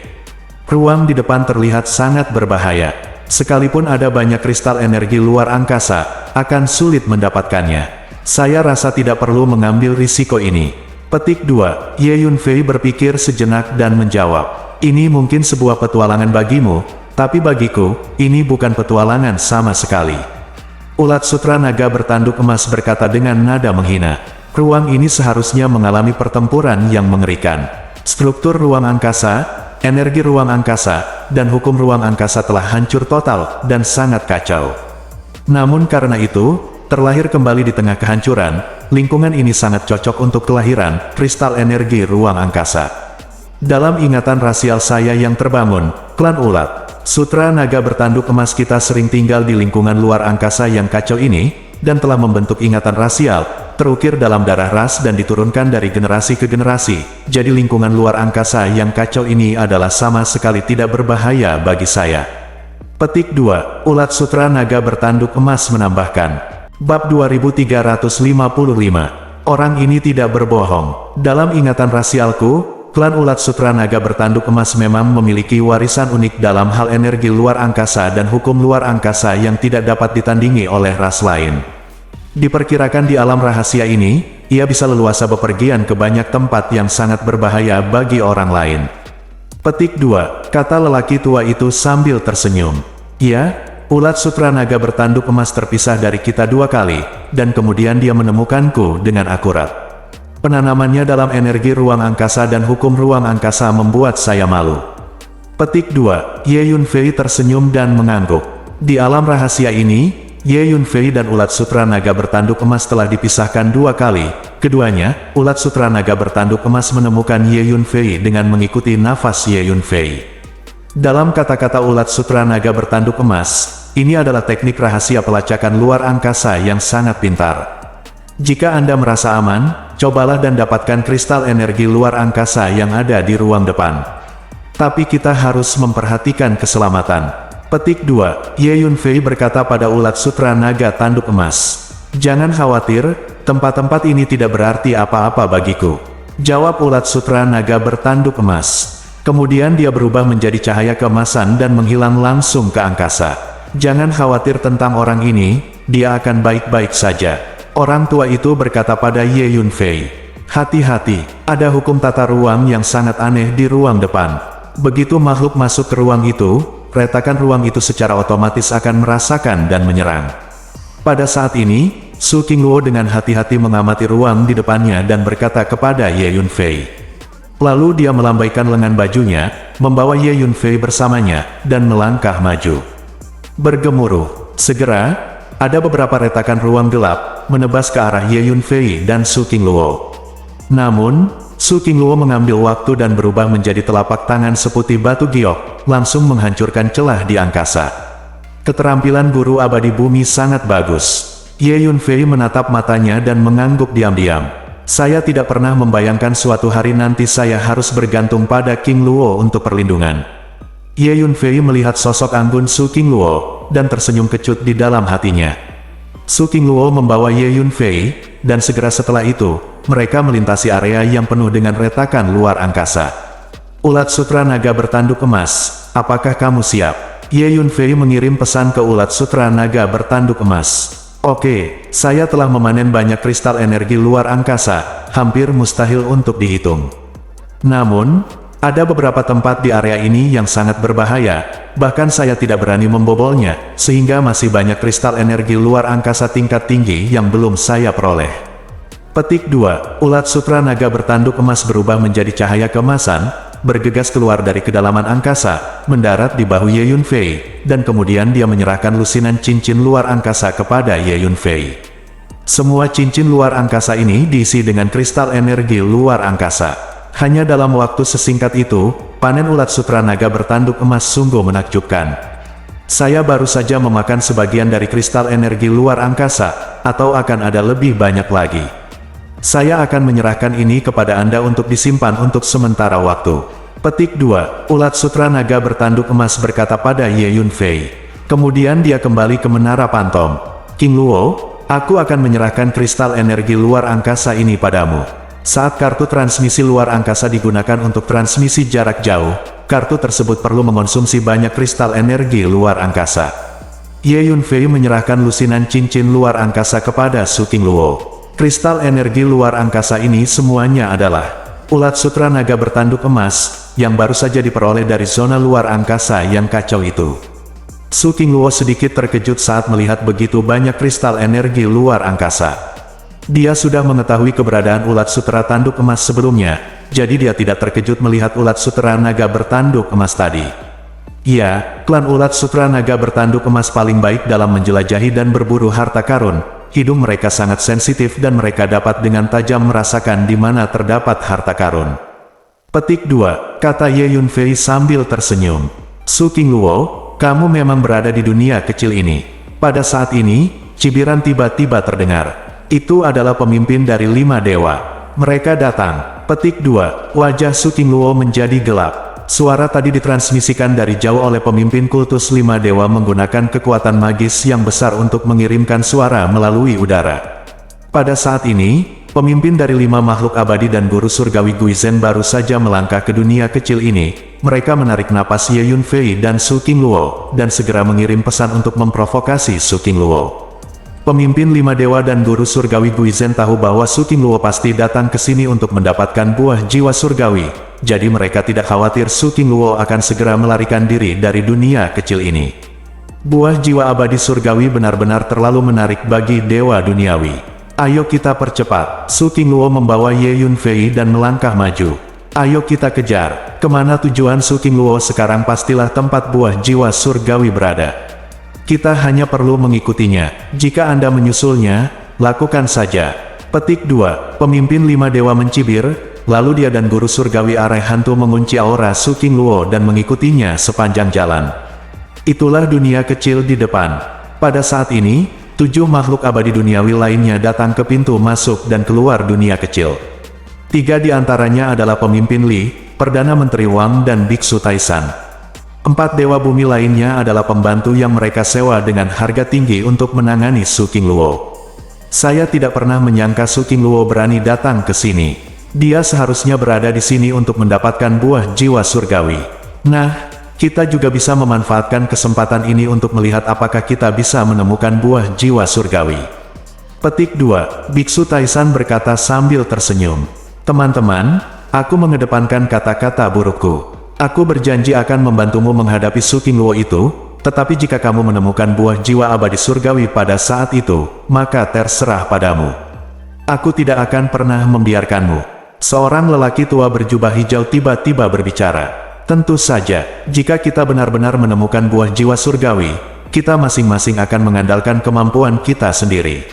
Ruang di depan terlihat sangat berbahaya. Sekalipun ada banyak kristal energi luar angkasa, akan sulit mendapatkannya. Saya rasa tidak perlu mengambil risiko ini. Petik 2. Ye Yunfei berpikir sejenak dan menjawab. Ini mungkin sebuah petualangan bagimu, tapi bagiku, ini bukan petualangan sama sekali. Ulat sutra naga bertanduk emas berkata dengan nada menghina. Ruang ini seharusnya mengalami pertempuran yang mengerikan. Struktur ruang angkasa, energi ruang angkasa, dan hukum ruang angkasa telah hancur total dan sangat kacau. Namun karena itu, terlahir kembali di tengah kehancuran, lingkungan ini sangat cocok untuk kelahiran kristal energi ruang angkasa. Dalam ingatan rasial saya yang terbangun, klan ulat sutra naga bertanduk emas kita sering tinggal di lingkungan luar angkasa yang kacau ini, dan telah membentuk ingatan rasial, terukir dalam darah ras dan diturunkan dari generasi ke generasi. Jadi lingkungan luar angkasa yang kacau ini adalah sama sekali tidak berbahaya bagi saya. Petik 2. Ulat Sutra Naga Bertanduk Emas menambahkan. Bab 2355. Orang ini tidak berbohong. Dalam ingatan rasialku, klan Ulat Sutra Naga Bertanduk Emas memang memiliki warisan unik dalam hal energi luar angkasa dan hukum luar angkasa yang tidak dapat ditandingi oleh ras lain. Diperkirakan di alam rahasia ini, ia bisa leluasa bepergian ke banyak tempat yang sangat berbahaya bagi orang lain. Petik 2. Kata lelaki tua itu sambil tersenyum. Ya, Ulat Sutra Naga Bertanduk Emas terpisah dari kita 2 kali, dan kemudian dia menemukanku dengan akurat. Penanamannya dalam energi ruang angkasa dan hukum ruang angkasa membuat saya malu. Petik 2. Ye Yunfei tersenyum dan mengangguk. Di alam rahasia ini, Ye Yunfei dan Ulat Sutra Naga Bertanduk Emas telah dipisahkan 2 kali. Keduanya, Ulat Sutra Naga Bertanduk Emas menemukan Ye Yunfei dengan mengikuti nafas Ye Yunfei. Dalam kata-kata Ulat Sutra Naga Bertanduk Emas, ini adalah teknik rahasia pelacakan luar angkasa yang sangat pintar. Jika Anda merasa aman, cobalah dan dapatkan kristal energi luar angkasa yang ada di ruang depan. Tapi kita harus memperhatikan keselamatan. Petik 2. Ye Yunfei berkata pada Ulat Sutra Naga Tanduk Emas. Jangan khawatir, tempat-tempat ini tidak berarti apa-apa bagiku. Jawab Ulat Sutra Naga Bertanduk Emas. Kemudian dia berubah menjadi cahaya keemasan dan menghilang langsung ke angkasa. Jangan khawatir tentang orang ini, dia akan baik-baik saja. Orang tua itu berkata pada Ye Yunfei. Hati-hati, ada hukum tata ruang yang sangat aneh di ruang depan. Begitu makhluk masuk ke ruang itu, retakan ruang itu secara otomatis akan merasakan dan menyerang. Pada saat ini, Su Qingluo dengan hati-hati mengamati ruang di depannya dan berkata kepada Ye Yunfei. Lalu dia melambaikan lengan bajunya, membawa Ye Yunfei bersamanya, dan melangkah maju. Bergemuruh, segera, ada beberapa retakan ruang gelap, menebas ke arah Ye Yunfei dan Su Qingluo. Namun, Su Qingluo mengambil waktu dan berubah menjadi telapak tangan seputih batu giok, langsung menghancurkan celah di angkasa. Keterampilan guru abadi bumi sangat bagus. Ye Yunfei menatap matanya dan mengangguk diam-diam. Saya tidak pernah membayangkan suatu hari nanti saya harus bergantung pada Qingluo untuk perlindungan. Ye Yunfei melihat sosok anggun Su Qingluo, dan tersenyum kecut di dalam hatinya. Su Qingluo membawa Ye Yunfei, dan segera setelah itu, mereka melintasi area yang penuh dengan retakan luar angkasa. Ulat Sutra Naga Bertanduk Emas, apakah kamu siap? Ye Yunfei mengirim pesan ke Ulat Sutra Naga Bertanduk Emas. Oke, saya telah memanen banyak kristal energi luar angkasa, hampir mustahil untuk dihitung. Namun, ada beberapa tempat di area ini yang sangat berbahaya, bahkan saya tidak berani membobolnya, sehingga masih banyak kristal energi luar angkasa tingkat tinggi yang belum saya peroleh. Petik 2. Ulat Sutra Naga Bertanduk Emas berubah menjadi cahaya keemasan, bergegas keluar dari kedalaman angkasa, mendarat di bahu Ye Yunfei, dan kemudian dia menyerahkan lusinan cincin luar angkasa kepada Ye Yunfei. Semua cincin luar angkasa ini diisi dengan kristal energi luar angkasa. Hanya dalam waktu sesingkat itu, panen Ulat Sutra Naga Bertanduk Emas sungguh menakjubkan. Saya baru saja memakan sebagian dari kristal energi luar angkasa, atau akan ada lebih banyak lagi. Saya akan menyerahkan ini kepada Anda untuk disimpan untuk sementara waktu. Petik 2. Ulat Sutra Naga Bertanduk Emas berkata pada Ye Yunfei. Kemudian dia kembali ke Menara Pantom. Qingluo, aku akan menyerahkan kristal energi luar angkasa ini padamu. Saat kartu transmisi luar angkasa digunakan untuk transmisi jarak jauh, kartu tersebut perlu mengonsumsi banyak kristal energi luar angkasa. Ye Yunfei menyerahkan lusinan cincin luar angkasa kepada Su Qingluo. Kristal energi luar angkasa ini semuanya adalah Ulat Sutra Naga Bertanduk Emas, yang baru saja diperoleh dari zona luar angkasa yang kacau itu. Su Qingluo sedikit terkejut saat melihat begitu banyak kristal energi luar angkasa. Dia sudah mengetahui keberadaan Ulat Sutra Tanduk Emas sebelumnya, jadi dia tidak terkejut melihat Ulat Sutra Naga Bertanduk Emas tadi. Ya, klan Ulat Sutra Naga Bertanduk Emas paling baik dalam menjelajahi dan berburu harta karun. Hidung mereka sangat sensitif dan mereka dapat dengan tajam merasakan di mana terdapat harta karun. Petik 2, kata Ye Yunfei sambil tersenyum. Su Qingluo, kamu memang berada di dunia kecil ini. Pada saat ini, cibiran tiba-tiba terdengar. Itu adalah pemimpin dari 5 dewa. Mereka datang. Petik 2, wajah Su Qingluo menjadi gelap. Suara tadi ditransmisikan dari jauh oleh pemimpin kultus 5 dewa menggunakan kekuatan magis yang besar untuk mengirimkan suara melalui udara. Pada saat ini, pemimpin dari 5 makhluk abadi dan guru surgawi Guizhen baru saja melangkah ke dunia kecil ini. Mereka menarik napas Ye Yunfei dan Su Qingluo, dan segera mengirim pesan untuk memprovokasi Su Qingluo. Pemimpin 5 dewa dan guru surgawi Guizhen tahu bahwa Su Qingluo pasti datang ke sini untuk mendapatkan buah jiwa surgawi. Jadi mereka tidak khawatir Su Qingluo akan segera melarikan diri dari dunia kecil ini. Buah jiwa abadi surgawi benar-benar terlalu menarik bagi dewa duniawi. Ayo kita percepat. Su Qingluo membawa Ye Yunfei dan melangkah maju. Ayo kita kejar. Kemana tujuan Su Qingluo sekarang pastilah tempat buah jiwa surgawi berada. Kita hanya perlu mengikutinya. Jika Anda menyusulnya, lakukan saja. Petik 2, pemimpin 5 dewa mencibir, lalu dia dan guru surgawi arai hantu mengunci aura Su Qingluo dan mengikutinya sepanjang jalan. Itulah dunia kecil di depan. Pada saat ini, 7 makhluk abadi duniawi lainnya datang ke pintu masuk dan keluar dunia kecil. 3 di antaranya adalah pemimpin Li, Perdana Menteri Wang dan Biksu Taisan. 4 dewa bumi lainnya adalah pembantu yang mereka sewa dengan harga tinggi untuk menangani Su Qingluo. Saya tidak pernah menyangka Su Qingluo berani datang ke sini. Dia seharusnya berada di sini untuk mendapatkan buah jiwa surgawi. Nah, kita juga bisa memanfaatkan kesempatan ini untuk melihat apakah kita bisa menemukan buah jiwa surgawi. Petik 2, Biksu Taisan berkata sambil tersenyum. Teman-teman, aku mengedepankan kata-kata burukku. Aku berjanji akan membantumu menghadapi Su Qingluo itu, tetapi jika kamu menemukan buah jiwa abadi surgawi pada saat itu, maka terserah padamu. Aku tidak akan pernah membiarkanmu. Seorang lelaki tua berjubah hijau tiba-tiba berbicara. Tentu saja, jika kita benar-benar menemukan buah jiwa surgawi, kita masing-masing akan mengandalkan kemampuan kita sendiri.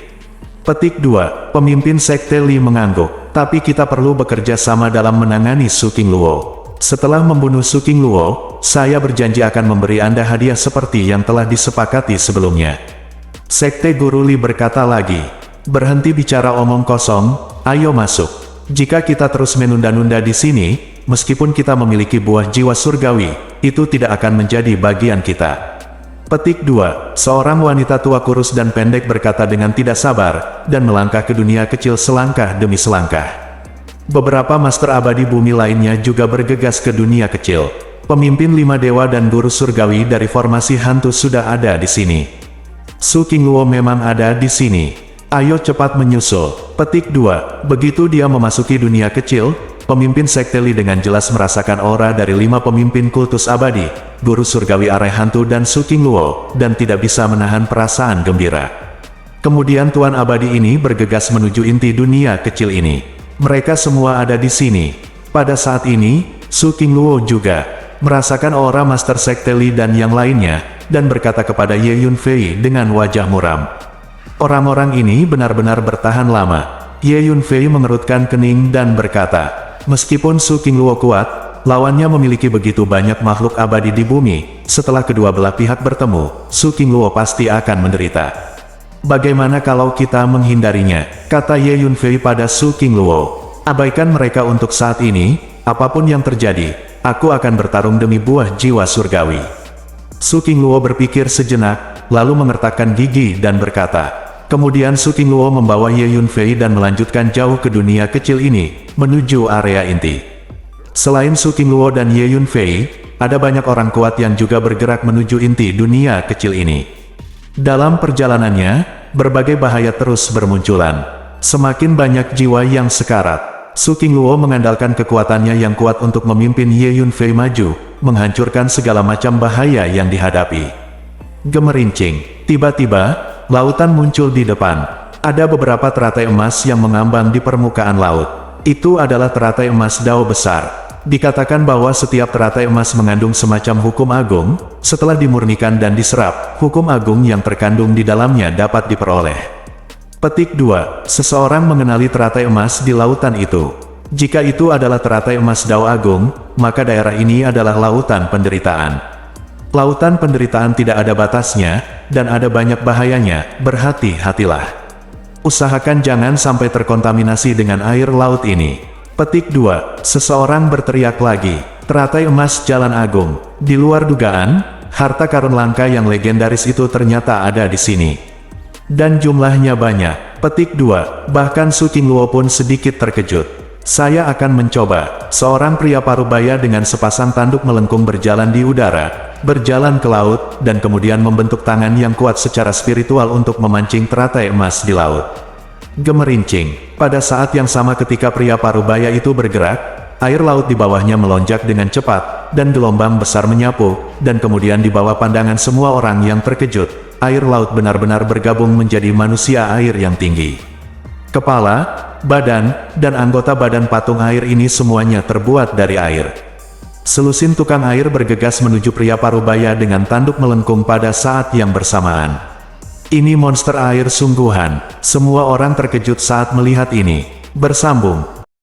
Petik 2, pemimpin sekte Li mengangguk, tapi kita perlu bekerja sama dalam menangani Su Qingluo. Setelah membunuh Su Qingluo, saya berjanji akan memberi Anda hadiah seperti yang telah disepakati sebelumnya. Sekte Guru Li berkata lagi, berhenti bicara omong kosong, ayo masuk. Jika kita terus menunda-nunda di sini, meskipun kita memiliki buah jiwa surgawi, itu tidak akan menjadi bagian kita. Petik 2, seorang wanita tua kurus dan pendek berkata dengan tidak sabar, dan melangkah ke dunia kecil selangkah demi selangkah. Beberapa master abadi bumi lainnya juga bergegas ke dunia kecil. Pemimpin 5 dewa dan guru surgawi dari formasi hantu sudah ada di sini. Su Qingluo memang ada di sini. Ayo cepat menyusul. Petik 2, begitu dia memasuki dunia kecil, pemimpin sekte Li dengan jelas merasakan aura dari 5 pemimpin kultus abadi, guru surgawi arai hantu dan Su Qingluo, dan tidak bisa menahan perasaan gembira. Kemudian Tuan Abadi ini bergegas menuju inti dunia kecil ini. Mereka semua ada di sini. Pada saat ini, Su Qingluo juga merasakan aura Master Sekte Li dan yang lainnya, dan berkata kepada Ye Yunfei dengan wajah muram. Orang-orang ini benar-benar bertahan lama. Ye Yunfei mengerutkan kening dan berkata, meskipun Su Qingluo kuat, lawannya memiliki begitu banyak makhluk abadi di bumi. Setelah kedua belah pihak bertemu, Su Qingluo pasti akan menderita. Bagaimana kalau kita menghindarinya? Kata Ye Yunfei pada Su Qingluo. Abaikan mereka untuk saat ini, apapun yang terjadi, aku akan bertarung demi buah jiwa surgawi. Su Qingluo berpikir sejenak, lalu mengertakkan gigi dan berkata. Kemudian Su Qingluo membawa Ye Yunfei dan melanjutkan jauh ke dunia kecil ini, menuju area inti. Selain Su Qingluo dan Ye Yunfei, ada banyak orang kuat yang juga bergerak menuju inti dunia kecil ini. Dalam perjalanannya, berbagai bahaya terus bermunculan. Semakin banyak jiwa yang sekarat. Su Qingluo mengandalkan kekuatannya yang kuat untuk memimpin Ye Yunfei maju, menghancurkan segala macam bahaya yang dihadapi. Gemerincing. Tiba-tiba, lautan muncul di depan. Ada beberapa teratai emas yang mengambang di permukaan laut. Itu adalah teratai emas Dao besar. Dikatakan bahwa setiap teratai emas mengandung semacam hukum agung. Setelah dimurnikan dan diserap, hukum agung yang terkandung di dalamnya dapat diperoleh. Petik 2. Seseorang mengenali teratai emas di lautan itu. Jika itu adalah teratai emas Dao Agung, maka daerah ini adalah lautan penderitaan. Lautan penderitaan tidak ada batasnya, dan ada banyak bahayanya, berhati-hatilah. Usahakan jangan sampai terkontaminasi dengan air laut ini. Petik 2. Seseorang berteriak lagi, teratai emas Jalan Agung. Di luar dugaan, harta karun langka yang legendaris itu ternyata ada di sini. Dan jumlahnya banyak. Petik 2. Bahkan Su Qingluo pun sedikit terkejut. Saya akan mencoba. Seorang pria parubaya dengan sepasang tanduk melengkung berjalan di udara, berjalan ke laut, dan kemudian membentuk tangan yang kuat secara spiritual untuk memancing teratai emas di laut. Gemerincing. Pada saat yang sama ketika pria parubaya itu bergerak, air laut di bawahnya melonjak dengan cepat, dan gelombang besar menyapu, dan kemudian di bawah pandangan semua orang yang terkejut, air laut benar-benar bergabung menjadi manusia air yang tinggi. Kepala, badan, dan anggota badan patung air ini semuanya terbuat dari air. Selusin tukang air bergegas menuju pria parubaya dengan tanduk melengkung pada saat yang bersamaan. Ini monster air sungguhan. Semua orang terkejut saat melihat ini. Bersambung.